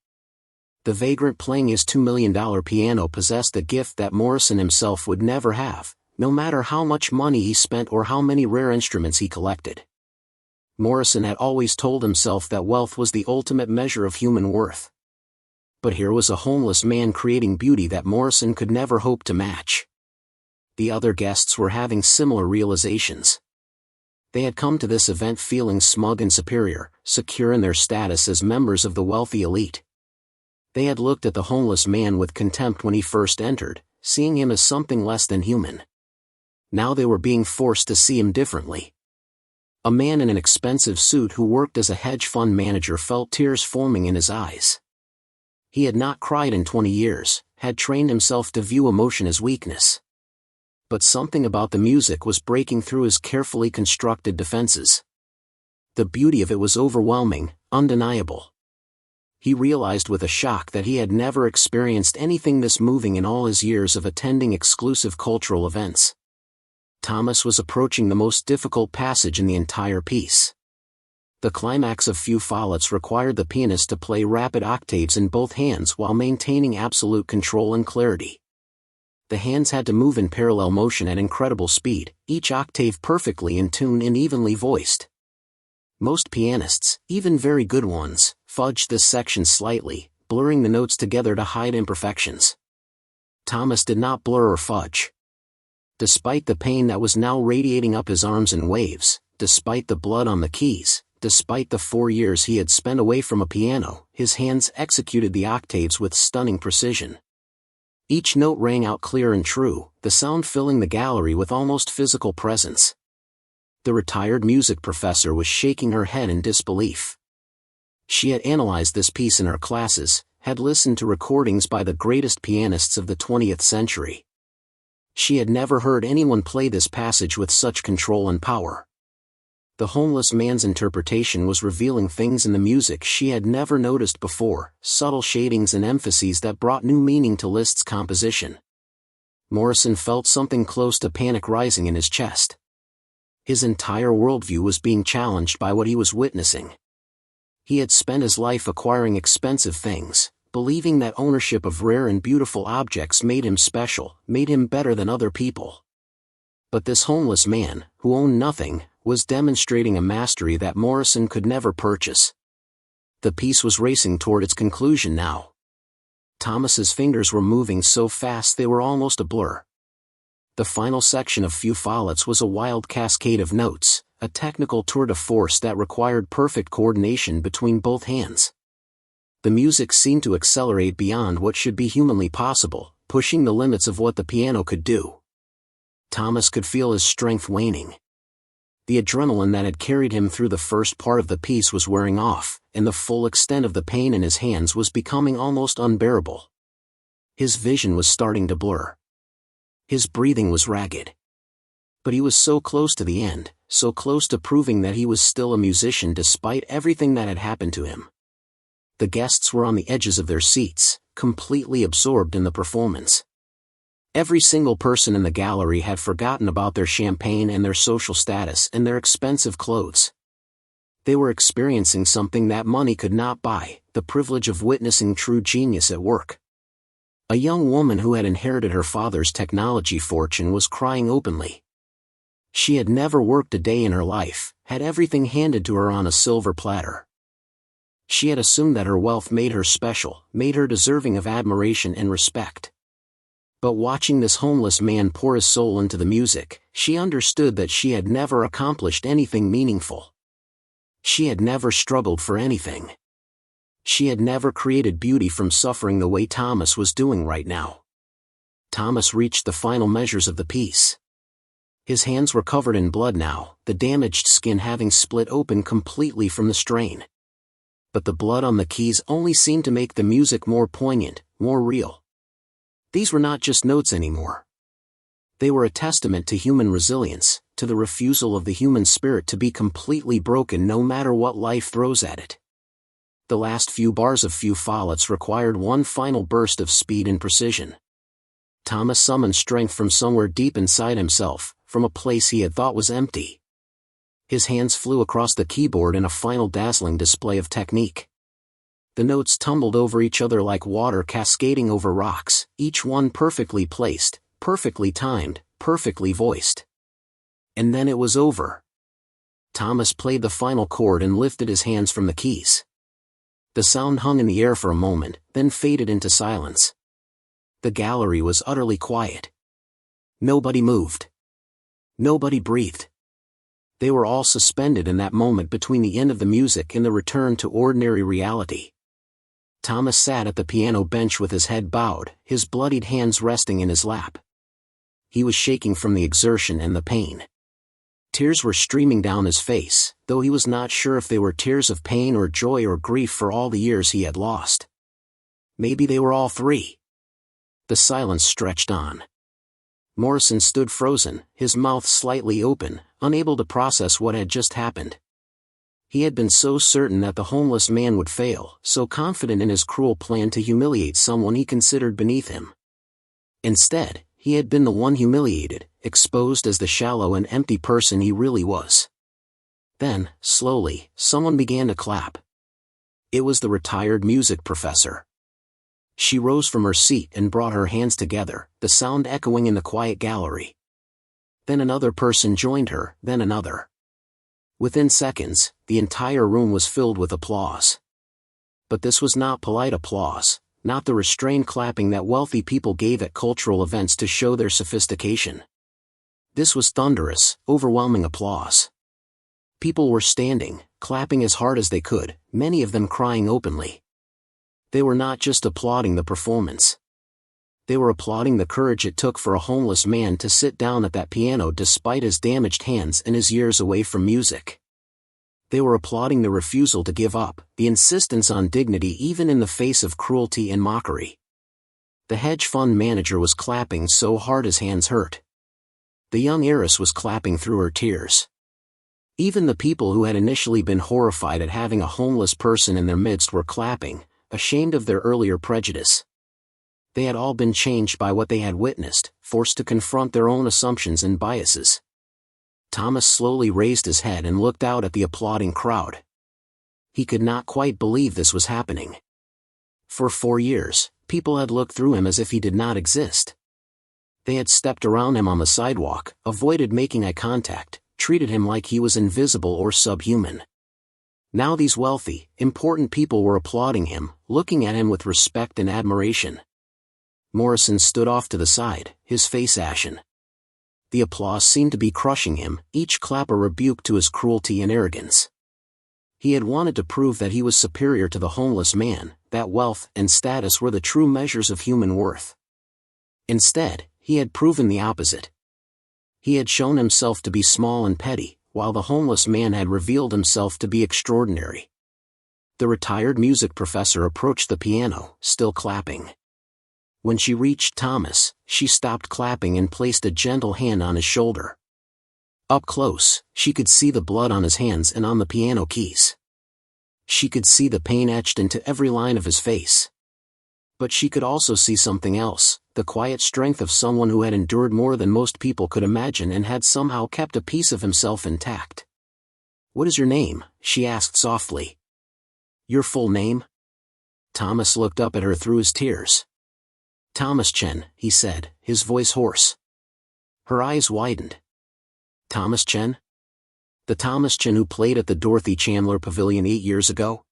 A: The vagrant playing his $2 million piano possessed a gift that Morrison himself would never have, no matter how much money he spent or how many rare instruments he collected. Morrison had always told himself that wealth was the ultimate measure of human worth. But here was a homeless man creating beauty that Morrison could never hope to match. The other guests were having similar realizations. They had come to this event feeling smug and superior, secure in their status as members of the wealthy elite. They had looked at the homeless man with contempt when he first entered, seeing him as something less than human. Now they were being forced to see him differently. A man in an expensive suit who worked as a hedge fund manager felt tears forming in his eyes. He had not cried in 20 years, had trained himself to view emotion as weakness. But something about the music was breaking through his carefully constructed defenses. The beauty of it was overwhelming, undeniable. He realized with a shock that he had never experienced anything this moving in all his years of attending exclusive cultural events. Thomas was approaching the most difficult passage in the entire piece. The climax of Few Follets required the pianist to play rapid octaves in both hands while maintaining absolute control and clarity. The hands had to move in parallel motion at incredible speed, each octave perfectly in tune and evenly voiced. Most pianists, even very good ones, fudged this section slightly, blurring the notes together to hide imperfections. Thomas did not blur or fudge. Despite the pain that was now radiating up his arms in waves, despite the blood on the keys, despite the 4 years he had spent away from a piano, his hands executed the octaves with stunning precision. Each note rang out clear and true, the sound filling the gallery with almost physical presence. The retired music professor was shaking her head in disbelief. She had analyzed this piece in her classes, had listened to recordings by the greatest pianists of the 20th century. She had never heard anyone play this passage with such control and power. The homeless man's interpretation was revealing things in the music she had never noticed before, subtle shadings and emphases that brought new meaning to Liszt's composition. Morrison felt something close to panic rising in his chest. His entire worldview was being challenged by what he was witnessing. He had spent his life acquiring expensive things, believing that ownership of rare and beautiful objects made him special, made him better than other people. But this homeless man, who owned nothing, was demonstrating a mastery that Morrison could never purchase. The piece was racing toward its conclusion now. Thomas's fingers were moving so fast they were almost a blur. The final section of Few Follets was a wild cascade of notes, a technical tour de force that required perfect coordination between both hands. The music seemed to accelerate beyond what should be humanly possible, pushing the limits of what the piano could do. Thomas could feel his strength waning. The adrenaline that had carried him through the first part of the piece was wearing off, and the full extent of the pain in his hands was becoming almost unbearable. His vision was starting to blur. His breathing was ragged. But he was so close to the end, so close to proving that he was still a musician despite everything that had happened to him. The guests were on the edges of their seats, completely absorbed in the performance. Every single person in the gallery had forgotten about their champagne and their social status and their expensive clothes. They were experiencing something that money could not buy, the privilege of witnessing true genius at work. A young woman who had inherited her father's technology fortune was crying openly. She had never worked a day in her life, had everything handed to her on a silver platter. She had assumed that her wealth made her special, made her deserving of admiration and respect. But watching this homeless man pour his soul into the music, she understood that she had never accomplished anything meaningful. She had never struggled for anything. She had never created beauty from suffering the way Thomas was doing right now. Thomas reached the final measures of the piece. His hands were covered in blood now, the damaged skin having split open completely from the strain. But the blood on the keys only seemed to make the music more poignant, more real. These were not just notes anymore. They were a testament to human resilience, to the refusal of the human spirit to be completely broken no matter what life throws at it. The last few bars of Few Follets required one final burst of speed and precision. Thomas summoned strength from somewhere deep inside himself, from a place he had thought was empty. His hands flew across the keyboard in a final dazzling display of technique. The notes tumbled over each other like water cascading over rocks, each one perfectly placed, perfectly timed, perfectly voiced. And then it was over. Thomas played the final chord and lifted his hands from the keys. The sound hung in the air for a moment, then faded into silence. The gallery was utterly quiet. Nobody moved. Nobody breathed. They were all suspended in that moment between the end of the music and the return to ordinary reality. Thomas sat at the piano bench with his head bowed, his bloodied hands resting in his lap. He was shaking from the exertion and the pain. Tears were streaming down his face, though he was not sure if they were tears of pain or joy or grief for all the years he had lost. Maybe they were all three. The silence stretched on. Morrison stood frozen, his mouth slightly open, unable to process what had just happened. He had been so certain that the homeless man would fail, so confident in his cruel plan to humiliate someone he considered beneath him. Instead, he had been the one humiliated, exposed as the shallow and empty person he really was. Then, slowly, someone began to clap. It was the retired music professor. She rose from her seat and brought her hands together, the sound echoing in the quiet gallery. Then another person joined her, then another. Within seconds, the entire room was filled with applause. But this was not polite applause, not the restrained clapping that wealthy people gave at cultural events to show their sophistication. This was thunderous, overwhelming applause. People were standing, clapping as hard as they could, many of them crying openly. They were not just applauding the performance. They were applauding the courage it took for a homeless man to sit down at that piano despite his damaged hands and his years away from music. They were applauding the refusal to give up, the insistence on dignity even in the face of cruelty and mockery. The hedge fund manager was clapping so hard his hands hurt. The young heiress was clapping through her tears. Even the people who had initially been horrified at having a homeless person in their midst were clapping, ashamed of their earlier prejudice. They had all been changed by what they had witnessed, forced to confront their own assumptions and biases. Thomas slowly raised his head and looked out at the applauding crowd. He could not quite believe this was happening. For 4 years, people had looked through him as if he did not exist. They had stepped around him on the sidewalk, avoided making eye contact, treated him like he was invisible or subhuman. Now these wealthy, important people were applauding him, looking at him with respect and admiration. Morrison stood off to the side, his face ashen. The applause seemed to be crushing him, each clap a rebuke to his cruelty and arrogance. He had wanted to prove that he was superior to the homeless man, that wealth and status were the true measures of human worth. Instead, he had proven the opposite. He had shown himself to be small and petty, while the homeless man had revealed himself to be extraordinary. The retired music professor approached the piano, still clapping. When she reached Thomas, she stopped clapping and placed a gentle hand on his shoulder. Up close, she could see the blood on his hands and on the piano keys. She could see the pain etched into every line of his face. But she could also see something else, the quiet strength of someone who had endured more than most people could imagine and had somehow kept a piece of himself intact. "What is your name?" she asked softly. "Your full name?" Thomas looked up at her through his tears. "Thomas Chen," he said, his voice hoarse. Her eyes widened. "Thomas Chen? The Thomas Chen who played at the Dorothy Chandler Pavilion 8 years ago?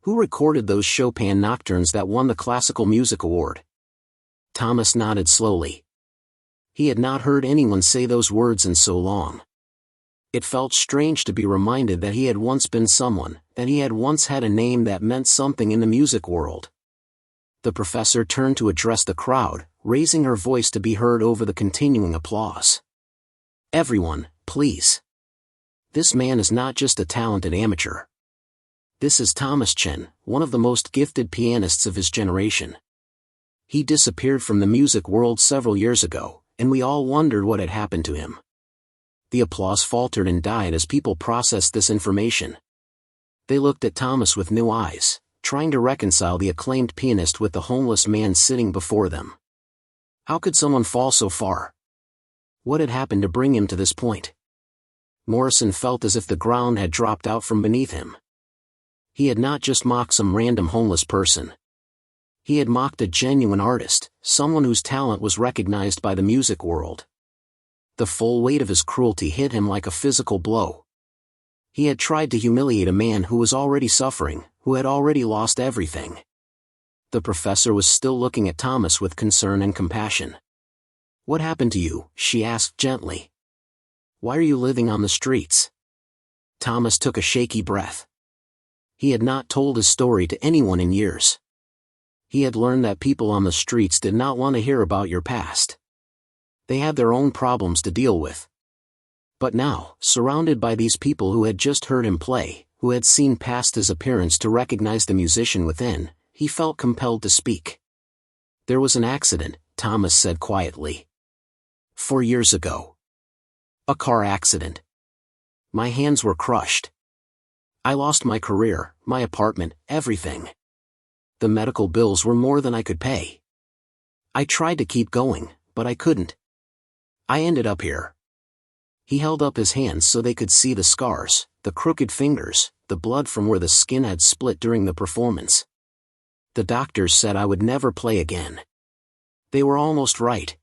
A: Who recorded those Chopin nocturnes that won the Classical Music Award?" Thomas nodded slowly. He had not heard anyone say those words in so long. It felt strange to be reminded that he had once been someone, that he had once had a name that meant something in the music world. The professor turned to address the crowd, raising her voice to be heard over the continuing applause. "Everyone, please. This man is not just a talented amateur. This is Thomas Chen, one of the most gifted pianists of his generation. He disappeared from the music world several years ago, and we all wondered what had happened to him." The applause faltered and died as people processed this information. They looked at Thomas with new eyes, trying to reconcile the acclaimed pianist with the homeless man sitting before them. How could someone fall so far? What had happened to bring him to this point? Morrison felt as if the ground had dropped out from beneath him. He had not just mocked some random homeless person. He had mocked a genuine artist, someone whose talent was recognized by the music world. The full weight of his cruelty hit him like a physical blow. He had tried to humiliate a man who was already suffering, who had already lost everything. The professor was still looking at Thomas with concern and compassion. "What happened to you?" she asked gently. "Why are you living on the streets?" Thomas took a shaky breath. He had not told his story to anyone in years. He had learned that people on the streets did not want to hear about your past. They had their own problems to deal with. But now, surrounded by these people who had just heard him play, who had seen past his appearance to recognize the musician within, he felt compelled to speak. "There was an accident," Thomas said quietly. "4 years ago. A car accident. My hands were crushed. I lost my career, my apartment, everything. The medical bills were more than I could pay. I tried to keep going, but I couldn't. I ended up here." He held up his hands so they could see the scars, the crooked fingers, the blood from where the skin had split during the performance. "The doctors said I would never play again. They were almost right.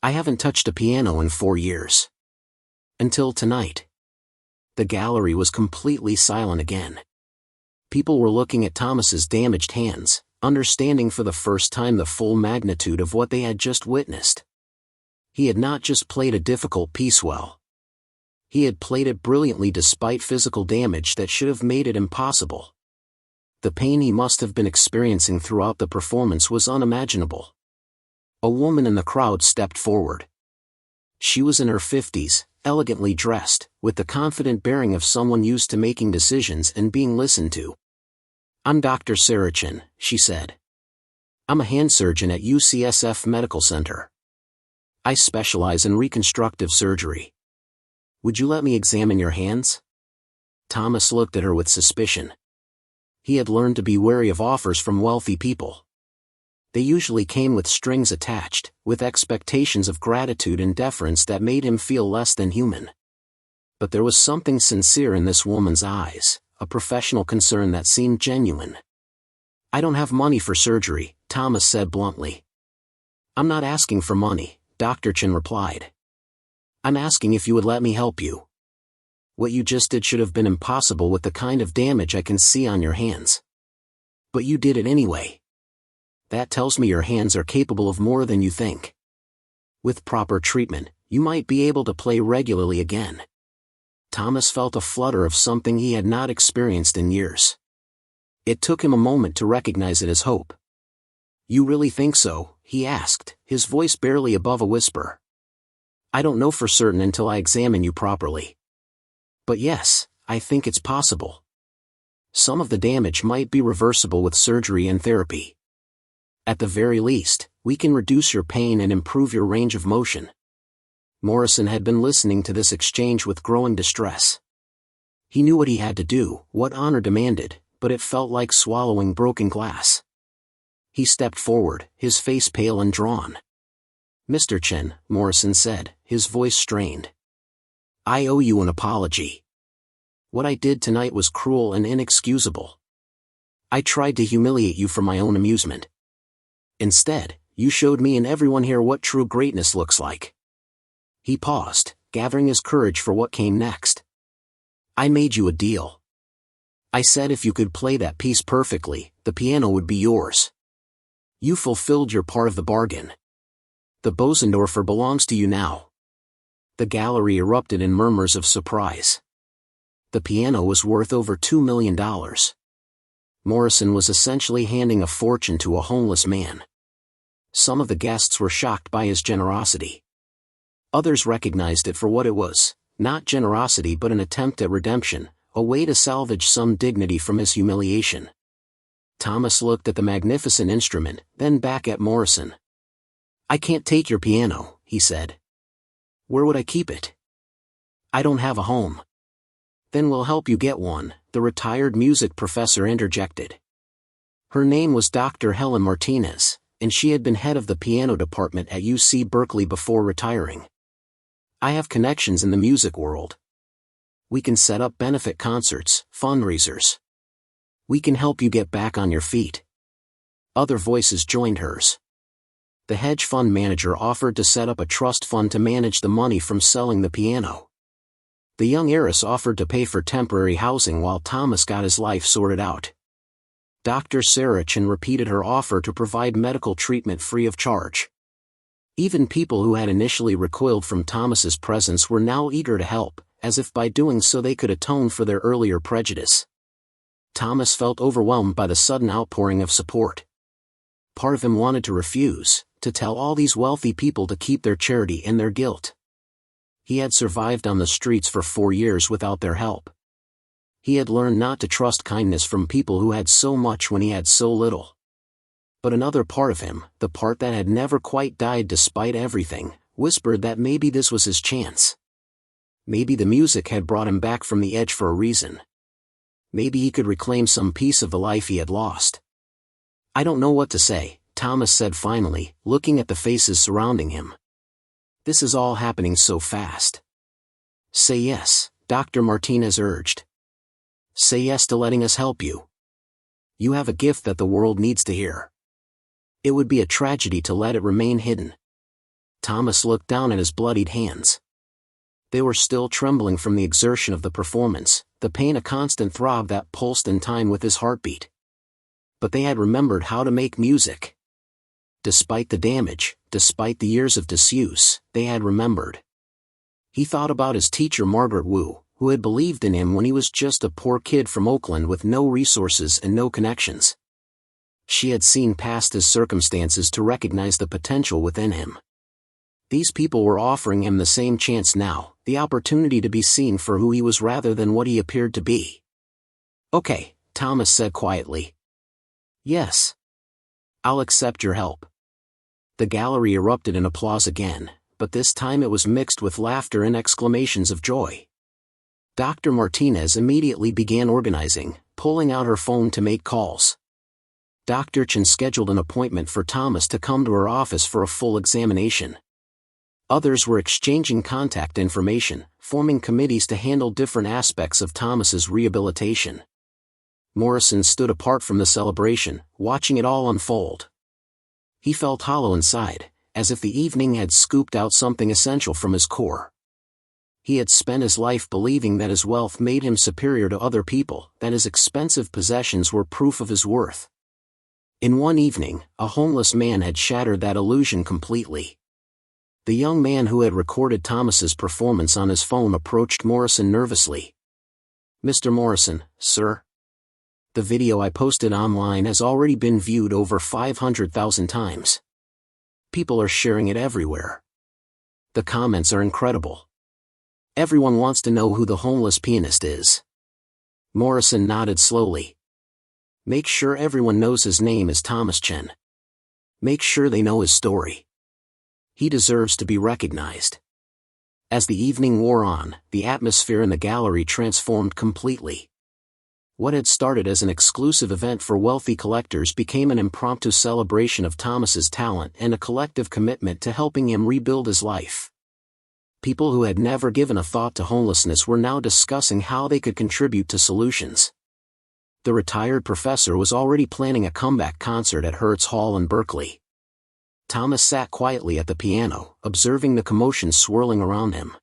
A: I haven't touched a piano in 4 years. Until tonight." The gallery was completely silent again. People were looking at Thomas's damaged hands, understanding for the first time the full magnitude of what they had just witnessed. He had not just played a difficult piece well. He had played it brilliantly despite physical damage that should have made it impossible. The pain he must have been experiencing throughout the performance was unimaginable. A woman in the crowd stepped forward. She was in her 50s, elegantly dressed, with the confident bearing of someone used to making decisions and being listened to. "I'm Dr. Sarachin," she said. "I'm a hand surgeon at UCSF Medical Center. I specialize in reconstructive surgery. Would you let me examine your hands?" Thomas looked at her with suspicion. He had learned to be wary of offers from wealthy people. They usually came with strings attached, with expectations of gratitude and deference that made him feel less than human. But there was something sincere in this woman's eyes, a professional concern that seemed genuine. "I don't have money for surgery," Thomas said bluntly. "I'm not asking for money," Dr. Chen replied. "I'm asking if you would let me help you. What you just did should have been impossible with the kind of damage I can see on your hands. But you did it anyway. That tells me your hands are capable of more than you think. With proper treatment, you might be able to play regularly again." Thomas felt a flutter of something he had not experienced in years. It took him a moment to recognize it as hope. "You really think so?" he asked, his voice barely above a whisper. "I don't know for certain until I examine you properly. But yes, I think it's possible. Some of the damage might be reversible with surgery and therapy. At the very least, we can reduce your pain and improve your range of motion." Morrison had been listening to this exchange with growing distress. He knew what he had to do, what honor demanded, but it felt like swallowing broken glass. He stepped forward, his face pale and drawn. "Mr. Chen," Morrison said, his voice strained. "I owe you an apology. What I did tonight was cruel and inexcusable. I tried to humiliate you for my own amusement. Instead, you showed me and everyone here what true greatness looks like." He paused, gathering his courage for what came next. "I made you a deal. I said if you could play that piece perfectly, the piano would be yours. You fulfilled your part of the bargain. The Bosendorfer belongs to you now." The gallery erupted in murmurs of surprise. The piano was worth over $2 million. Morrison was essentially handing a fortune to a homeless man. Some of the guests were shocked by his generosity. Others recognized it for what it was, not generosity but an attempt at redemption, a way to salvage some dignity from his humiliation. Thomas looked at the magnificent instrument, then back at Morrison. "I can't take your piano," he said. "Where would I keep it?" "I don't have a home." "Then we'll help you get one," the retired music professor interjected. Her name was Dr. Helen Martinez, and she had been head of the piano department at UC Berkeley before retiring. "I have connections in the music world. We can set up benefit concerts, fundraisers. We can help you get back on your feet." Other voices joined hers. The hedge fund manager offered to set up a trust fund to manage the money from selling the piano. The young heiress offered to pay for temporary housing while Thomas got his life sorted out. Dr. Sarachan repeated her offer to provide medical treatment free of charge. Even people who had initially recoiled from Thomas's presence were now eager to help, as if by doing so they could atone for their earlier prejudice. Thomas felt overwhelmed by the sudden outpouring of support. Part of him wanted to refuse, to tell all these wealthy people to keep their charity and their guilt. He had survived on the streets for 4 years without their help. He had learned not to trust kindness from people who had so much when he had so little. But another part of him, the part that had never quite died despite everything, whispered that maybe this was his chance. Maybe the music had brought him back from the edge for a reason. Maybe he could reclaim some piece of the life he had lost. "I don't know what to say," Thomas said finally, looking at the faces surrounding him. "This is all happening so fast." "Say yes," Dr. Martinez urged. "Say yes to letting us help you. You have a gift that the world needs to hear. It would be a tragedy to let it remain hidden." Thomas looked down at his bloodied hands. They were still trembling from the exertion of the performance, the pain a constant throb that pulsed in time with his heartbeat. But they had remembered how to make music. Despite the damage, despite the years of disuse, they had remembered. He thought about his teacher Margaret Wu, who had believed in him when he was just a poor kid from Oakland with no resources and no connections. She had seen past his circumstances to recognize the potential within him. These people were offering him the same chance now, the opportunity to be seen for who he was rather than what he appeared to be. "Okay," Thomas said quietly. "Yes. I'll accept your help." The gallery erupted in applause again, but this time it was mixed with laughter and exclamations of joy. Dr. Martinez immediately began organizing, pulling out her phone to make calls. Dr. Chen scheduled an appointment for Thomas to come to her office for a full examination. Others were exchanging contact information, forming committees to handle different aspects of Thomas's rehabilitation. Morrison stood apart from the celebration, watching it all unfold. He felt hollow inside, as if the evening had scooped out something essential from his core. He had spent his life believing that his wealth made him superior to other people, that his expensive possessions were proof of his worth. In one evening, a homeless man had shattered that illusion completely. The young man who had recorded Thomas's performance on his phone approached Morrison nervously. "Mr. Morrison, sir. The video I posted online has already been viewed over 500,000 times. People are sharing it everywhere. The comments are incredible. Everyone wants to know who the homeless pianist is." Morrison nodded slowly. "Make sure everyone knows his name is Thomas Chen. Make sure they know his story. He deserves to be recognized." As the evening wore on, the atmosphere in the gallery transformed completely. What had started as an exclusive event for wealthy collectors became an impromptu celebration of Thomas's talent and a collective commitment to helping him rebuild his life. People who had never given a thought to homelessness were now discussing how they could contribute to solutions. The retired professor was already planning a comeback concert at Hertz Hall in Berkeley. Thomas sat quietly at the piano, observing the commotion swirling around him.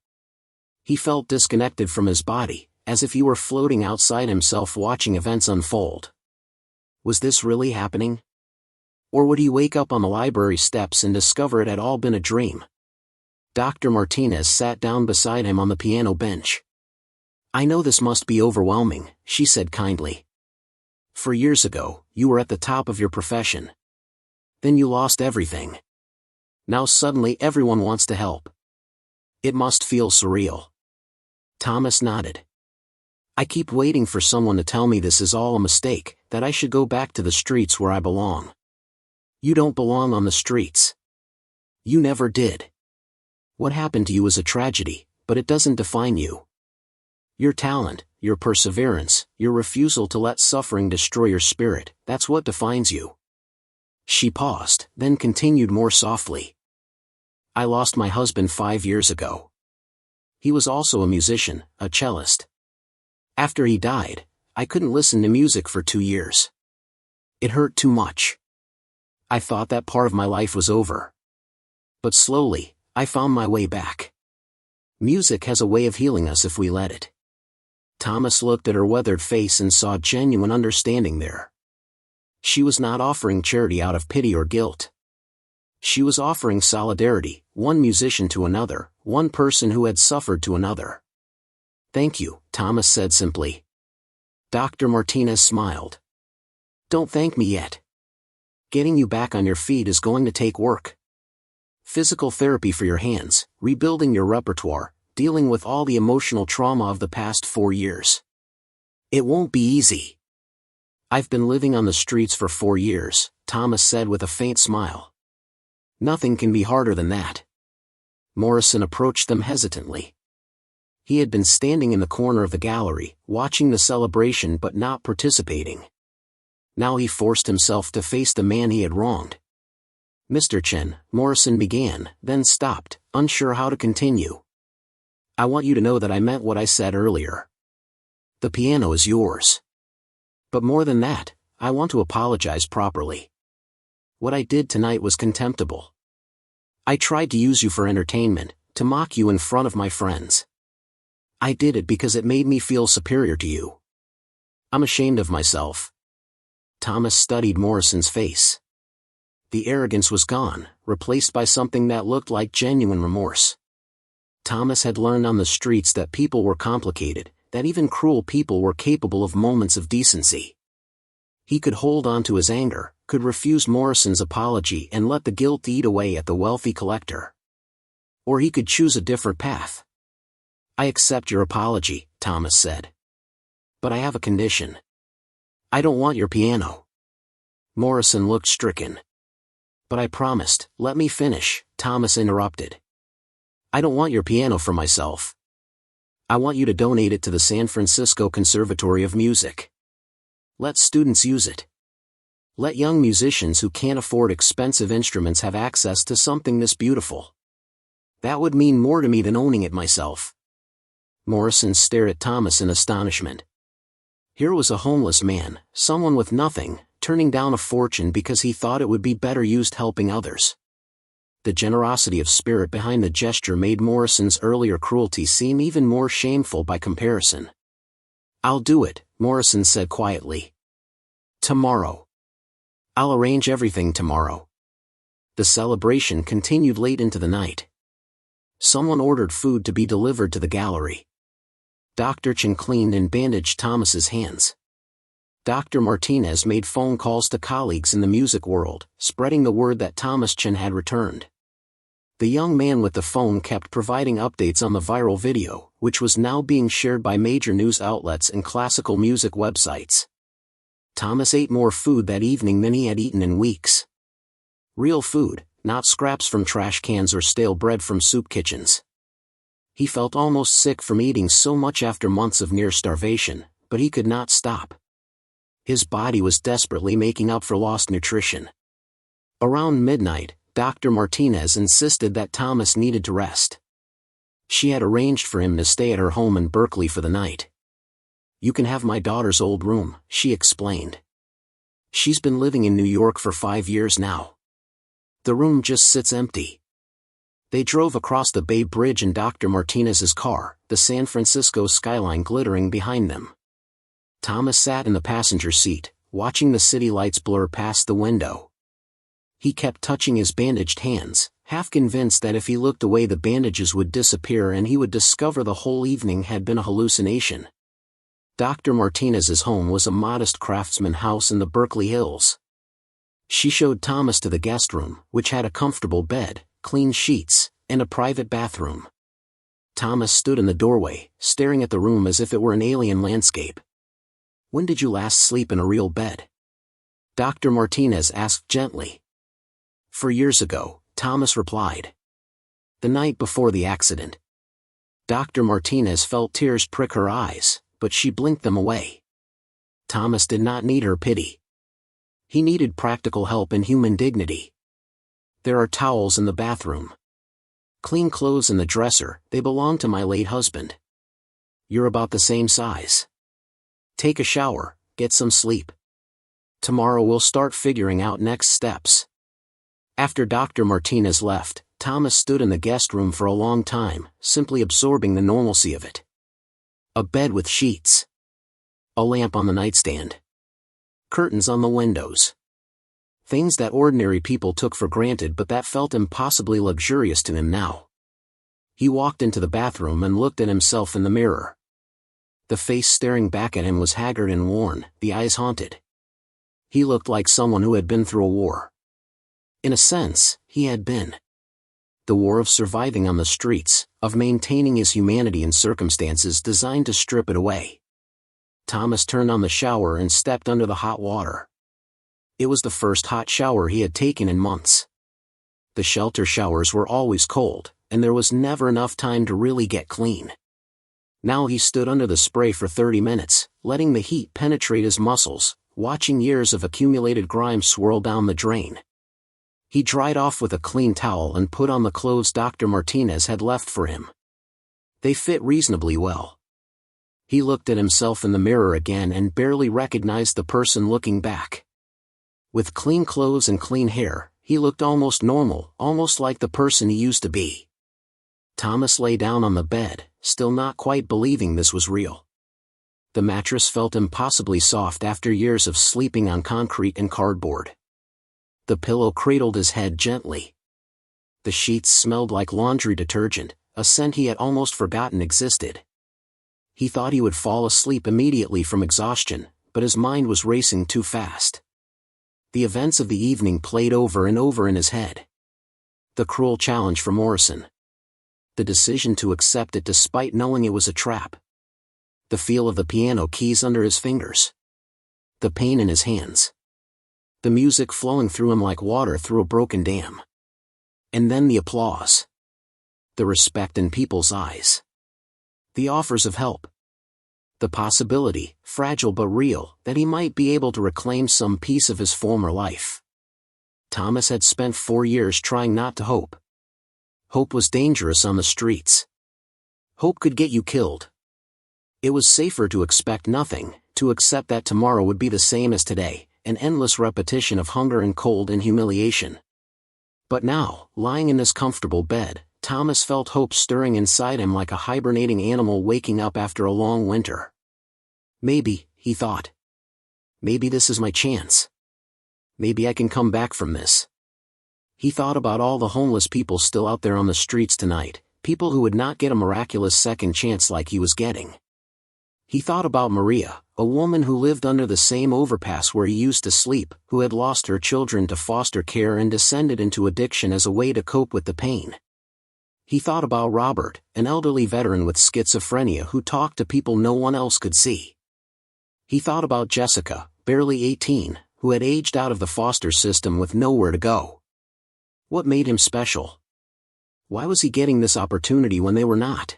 A: He felt disconnected from his body, as if he were floating outside himself watching events unfold. Was this really happening? Or would he wake up on the library steps and discover it had all been a dream? Dr. Martinez sat down beside him on the piano bench. "I know this must be overwhelming," she said kindly. "For years ago, you were at the top of your profession. Then you lost everything. Now suddenly everyone wants to help. It must feel surreal." Thomas nodded. "I keep waiting for someone to tell me this is all a mistake, that I should go back to the streets where I belong." "You don't belong on the streets. You never did. What happened to you is a tragedy, but it doesn't define you. Your talent, your perseverance, your refusal to let suffering destroy your spirit, that's what defines you." She paused, then continued more softly. I lost my husband 5 years ago. He was also a musician, a cellist. After he died, I couldn't listen to music for 2 years. It hurt too much. I thought that part of my life was over. But slowly, I found my way back. Music has a way of healing us if we let it. Thomas looked at her weathered face and saw genuine understanding there. She was not offering charity out of pity or guilt. She was offering solidarity, one musician to another, one person who had suffered to another. Thank you, Thomas said simply. Dr. Martinez smiled. Don't thank me yet. Getting you back on your feet is going to take work. Physical therapy for your hands, rebuilding your repertoire, dealing with all the emotional trauma of the past 4 years. It won't be easy. I've been living on the streets for 4 years, Thomas said with a faint smile. Nothing can be harder than that. Morrison approached them hesitantly. He had been standing in the corner of the gallery, watching the celebration but not participating. Now he forced himself to face the man he had wronged. Mr. Chen, Morrison began, then stopped, unsure how to continue. I want you to know that I meant what I said earlier. The piano is yours. But more than that, I want to apologize properly. What I did tonight was contemptible. I tried to use you for entertainment, to mock you in front of my friends. I did it because it made me feel superior to you. I'm ashamed of myself. Thomas studied Morrison's face. The arrogance was gone, replaced by something that looked like genuine remorse. Thomas had learned on the streets that people were complicated, that even cruel people were capable of moments of decency. He could hold on to his anger, could refuse Morrison's apology and let the guilt eat away at the wealthy collector. Or he could choose a different path. I accept your apology, Thomas said. But I have a condition. I don't want your piano. Morrison looked stricken. But I promised, let me finish, Thomas interrupted. I don't want your piano for myself. I want you to donate it to the San Francisco Conservatory of Music. Let students use it. Let young musicians who can't afford expensive instruments have access to something this beautiful. That would mean more to me than owning it myself. Morrison stared at Thomas in astonishment. Here was a homeless man, someone with nothing, turning down a fortune because he thought it would be better used helping others. The generosity of spirit behind the gesture made Morrison's earlier cruelty seem even more shameful by comparison. I'll do it, Morrison said quietly. Tomorrow. I'll arrange everything tomorrow. The celebration continued late into the night. Someone ordered food to be delivered to the gallery. Dr. Chen cleaned and bandaged Thomas's hands. Dr. Martinez made phone calls to colleagues in the music world, spreading the word that Thomas Chen had returned. The young man with the phone kept providing updates on the viral video, which was now being shared by major news outlets and classical music websites. Thomas ate more food that evening than he had eaten in weeks. Real food, not scraps from trash cans or stale bread from soup kitchens. He felt almost sick from eating so much after months of near starvation, but he could not stop. His body was desperately making up for lost nutrition. Around midnight, Dr. Martinez insisted that Thomas needed to rest. She had arranged for him to stay at her home in Berkeley for the night. You can have my daughter's old room, she explained. She's been living in New York for 5 years now. The room just sits empty. They drove across the Bay Bridge in Dr. Martinez's car, the San Francisco skyline glittering behind them. Thomas sat in the passenger seat, watching the city lights blur past the window. He kept touching his bandaged hands, half convinced that if he looked away the bandages would disappear and he would discover the whole evening had been a hallucination. Dr. Martinez's home was a modest craftsman house in the Berkeley Hills. She showed Thomas to the guest room, which had a comfortable bed, clean sheets, and a private bathroom. Thomas stood in the doorway, staring at the room as if it were an alien landscape. When did you last sleep in a real bed? Dr. Martinez asked gently. 4 years ago, Thomas replied. The night before the accident. Dr. Martinez felt tears prick her eyes, but she blinked them away. Thomas did not need her pity. He needed practical help and human dignity. There are towels in the bathroom. Clean clothes in the dresser, they belong to my late husband. You're about the same size. Take a shower, get some sleep. Tomorrow we'll start figuring out next steps. After Dr. Martinez left, Thomas stood in the guest room for a long time, simply absorbing the normalcy of it. A bed with sheets. A lamp on the nightstand. Curtains on the windows. Things that ordinary people took for granted but that felt impossibly luxurious to him now. He walked into the bathroom and looked at himself in the mirror. The face staring back at him was haggard and worn, the eyes haunted. He looked like someone who had been through a war. In a sense, he had been. The war of surviving on the streets, of maintaining his humanity in circumstances designed to strip it away. Thomas turned on the shower and stepped under the hot water. It was the first hot shower he had taken in months. The shelter showers were always cold, and there was never enough time to really get clean. Now he stood under the spray for 30 minutes, letting the heat penetrate his muscles, watching years of accumulated grime swirl down the drain. He dried off with a clean towel and put on the clothes Dr. Martinez had left for him. They fit reasonably well. He looked at himself in the mirror again and barely recognized the person looking back. With clean clothes and clean hair, he looked almost normal, almost like the person he used to be. Thomas lay down on the bed, still not quite believing this was real. The mattress felt impossibly soft after years of sleeping on concrete and cardboard. The pillow cradled his head gently. The sheets smelled like laundry detergent, a scent he had almost forgotten existed. He thought he would fall asleep immediately from exhaustion, but his mind was racing too fast. The events of the evening played over and over in his head. The cruel challenge from Morrison. The decision to accept it despite knowing it was a trap. The feel of the piano keys under his fingers. The pain in his hands. The music flowing through him like water through a broken dam. And then the applause. The respect in people's eyes. The offers of help. The possibility, fragile but real, that he might be able to reclaim some piece of his former life. Thomas had spent 4 years trying not to hope. Hope was dangerous on the streets. Hope could get you killed. It was safer to expect nothing, to accept that tomorrow would be the same as today, an endless repetition of hunger and cold and humiliation. But now, lying in his comfortable bed, Thomas felt hope stirring inside him like a hibernating animal waking up after a long winter. Maybe, he thought. Maybe this is my chance. Maybe I can come back from this. He thought about all the homeless people still out there on the streets tonight, people who would not get a miraculous second chance like he was getting. He thought about Maria, a woman who lived under the same overpass where he used to sleep, who had lost her children to foster care and descended into addiction as a way to cope with the pain. He thought about Robert, an elderly veteran with schizophrenia who talked to people no one else could see. He thought about Jessica, barely 18, who had aged out of the foster system with nowhere to go. What made him special? Why was he getting this opportunity when they were not?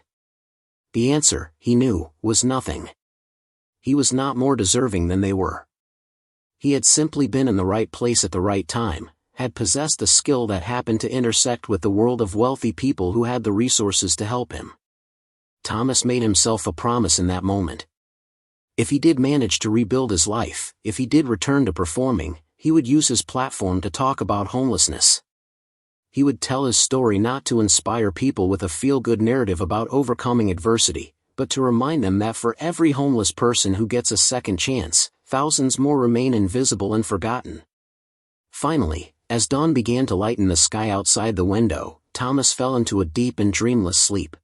A: The answer, he knew, was nothing. He was not more deserving than they were. He had simply been in the right place at the right time, had possessed a skill that happened to intersect with the world of wealthy people who had the resources to help him. Thomas made himself a promise in that moment. If he did manage to rebuild his life, if he did return to performing, he would use his platform to talk about homelessness. He would tell his story not to inspire people with a feel-good narrative about overcoming adversity, but to remind them that for every homeless person who gets a second chance, thousands more remain invisible and forgotten. Finally, as dawn began to lighten the sky outside the window, Thomas fell into a deep and dreamless sleep.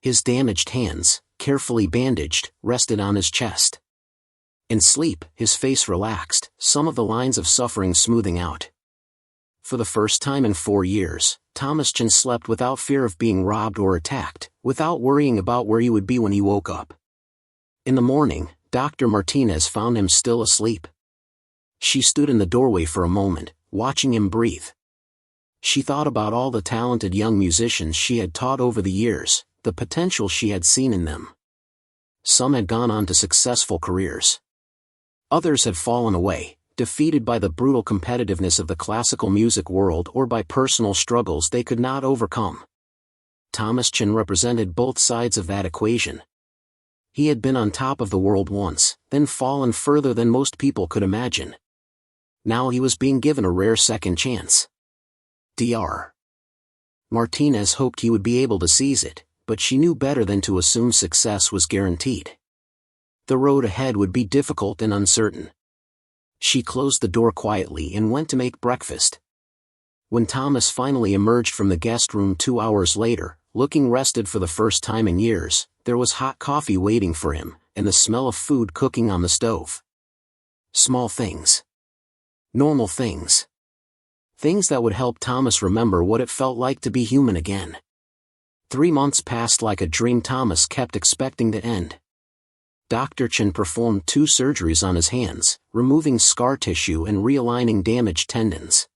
A: His damaged hands, carefully bandaged, rested on his chest. In sleep, his face relaxed, some of the lines of suffering smoothing out. For the first time in 4 years, Thomas Chin slept without fear of being robbed or attacked, without worrying about where he would be when he woke up. In the morning, Dr. Martinez found him still asleep. She stood in the doorway for a moment, watching him breathe. She thought about all the talented young musicians she had taught over the years, the potential she had seen in them. Some had gone on to successful careers. Others had fallen away, defeated by the brutal competitiveness of the classical music world or by personal struggles they could not overcome. Thomas Chin represented both sides of that equation. He had been on top of the world once, then fallen further than most people could imagine. Now he was being given a rare second chance. Dr. Martinez hoped he would be able to seize it, but she knew better than to assume success was guaranteed. The road ahead would be difficult and uncertain. She closed the door quietly and went to make breakfast. When Thomas finally emerged from the guest room 2 hours later, looking rested for the first time in years, there was hot coffee waiting for him, and the smell of food cooking on the stove. Small things. Normal things. Things that would help Thomas remember what it felt like to be human again. 3 months passed like a dream Thomas kept expecting to end. Dr. Chin performed 2 surgeries on his hands, removing scar tissue and realigning damaged tendons.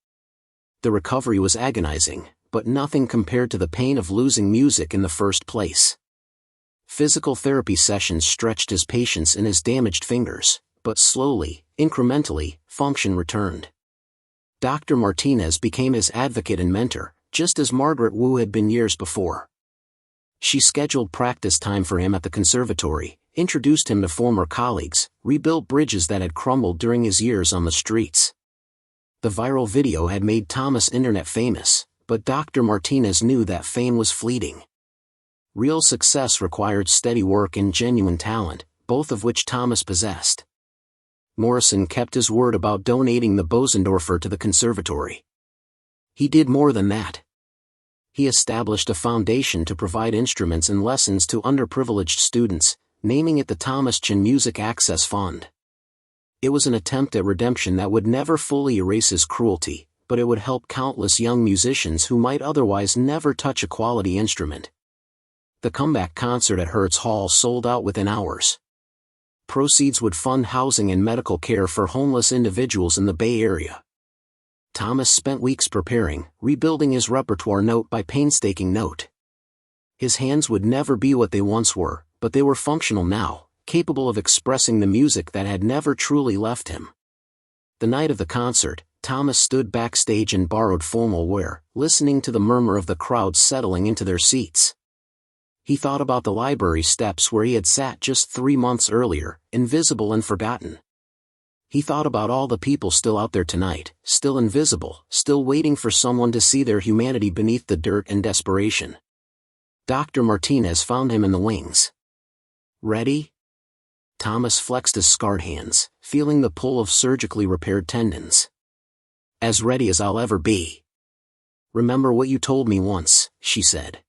A: The recovery was agonizing, but nothing compared to the pain of losing music in the first place. Physical therapy sessions stretched his patience in his damaged fingers, but slowly, incrementally, function returned. Dr. Martinez became his advocate and mentor, just as Margaret Wu had been years before. She scheduled practice time for him at the conservatory, introduced him to former colleagues, rebuilt bridges that had crumbled during his years on the streets. The viral video had made Thomas internet famous, but Dr. Martinez knew that fame was fleeting. Real success required steady work and genuine talent, both of which Thomas possessed. Morrison kept his word about donating the Bosendorfer to the conservatory. He did more than that. He established a foundation to provide instruments and lessons to underprivileged students, naming it the Thomas Chin Music Access Fund. It was an attempt at redemption that would never fully erase his cruelty, but it would help countless young musicians who might otherwise never touch a quality instrument. The comeback concert at Hertz Hall sold out within hours. Proceeds would fund housing and medical care for homeless individuals in the Bay Area. Thomas spent weeks preparing, rebuilding his repertoire note by painstaking note. His hands would never be what they once were, but they were functional now, capable of expressing the music that had never truly left him. The night of the concert, Thomas stood backstage in borrowed formal wear, listening to the murmur of the crowd settling into their seats. He thought about the library steps where he had sat just 3 months earlier, invisible and forgotten. He thought about all the people still out there tonight, still invisible, still waiting for someone to see their humanity beneath the dirt and desperation. Dr. Martinez found him in the wings. Ready? Thomas flexed his scarred hands, feeling the pull of surgically repaired tendons. As ready as I'll ever be. Remember what you told me once, she said.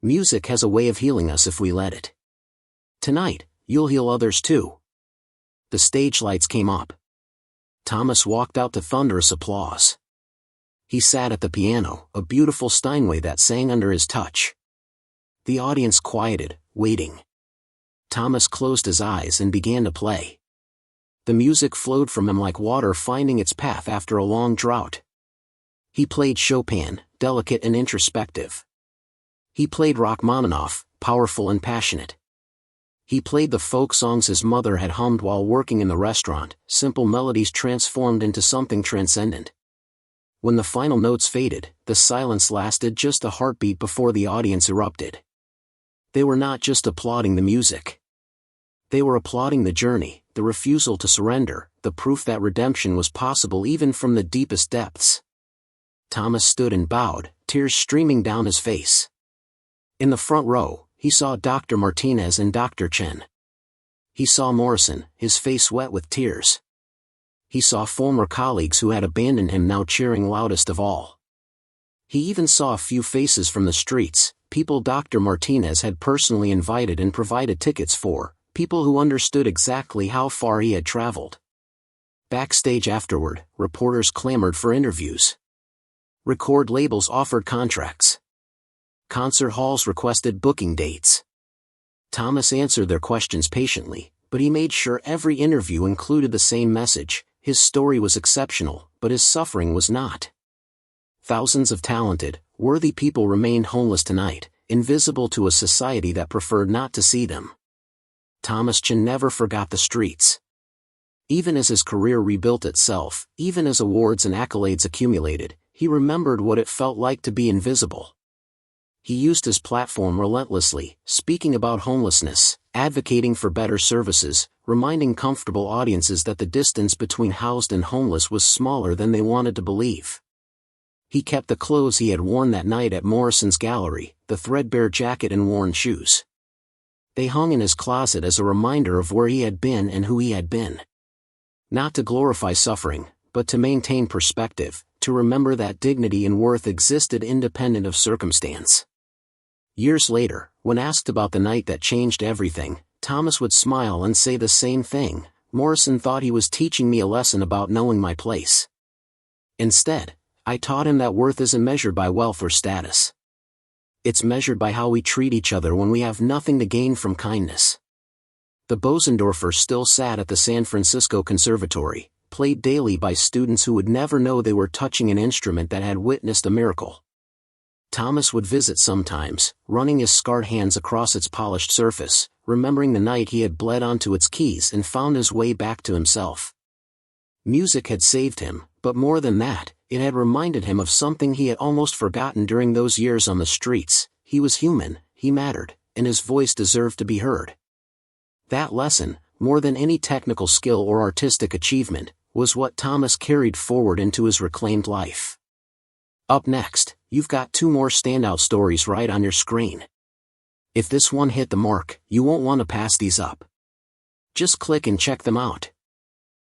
A: Music has a way of healing us if we let it. Tonight, you'll heal others too. The stage lights came up. Thomas walked out to thunderous applause. He sat at the piano, a beautiful Steinway that sang under his touch. The audience quieted, waiting. Thomas closed his eyes and began to play. The music flowed from him like water finding its path after a long drought. He played Chopin, delicate and introspective. He played Rachmaninoff, powerful and passionate. He played the folk songs his mother had hummed while working in the restaurant, simple melodies transformed into something transcendent. When the final notes faded, the silence lasted just a heartbeat before the audience erupted. They were not just applauding the music. They were applauding the journey, the refusal to surrender, the proof that redemption was possible even from the deepest depths. Thomas stood and bowed, tears streaming down his face. In the front row, he saw Dr. Martinez and Dr. Chen. He saw Morrison, his face wet with tears. He saw former colleagues who had abandoned him now cheering loudest of all. He even saw a few faces from the streets, people Dr. Martinez had personally invited and provided tickets for, people who understood exactly how far he had traveled. Backstage afterward, reporters clamored for interviews. Record labels offered contracts. Concert halls requested booking dates. Thomas answered their questions patiently, but he made sure every interview included the same message: his story was exceptional, but his suffering was not. Thousands of talented, worthy people remained homeless tonight, invisible to a society that preferred not to see them. Thomas Chin never forgot the streets. Even as his career rebuilt itself, even as awards and accolades accumulated, he remembered what it felt like to be invisible. He used his platform relentlessly, speaking about homelessness, advocating for better services, reminding comfortable audiences that the distance between housed and homeless was smaller than they wanted to believe. He kept the clothes he had worn that night at Morrison's gallery, the threadbare jacket and worn shoes. They hung in his closet as a reminder of where he had been and who he had been. Not to glorify suffering, but to maintain perspective, to remember that dignity and worth existed independent of circumstance. Years later, when asked about the night that changed everything, Thomas would smile and say the same thing: "Morrison thought he was teaching me a lesson about knowing my place. Instead, I taught him that worth isn't measured by wealth or status. It's measured by how we treat each other when we have nothing to gain from kindness." The Bosendorfer still sat at the San Francisco Conservatory, played daily by students who would never know they were touching an instrument that had witnessed a miracle. Thomas would visit sometimes, running his scarred hands across its polished surface, remembering the night he had bled onto its keys and found his way back to himself. Music had saved him, but more than that, it had reminded him of something he had almost forgotten during those years on the streets: he was human, he mattered, and his voice deserved to be heard. That lesson, more than any technical skill or artistic achievement, was what Thomas carried forward into his reclaimed life. Up next, you've got 2 more standout stories right on your screen. If this one hit the mark, you won't want to pass these up. Just click and check them out.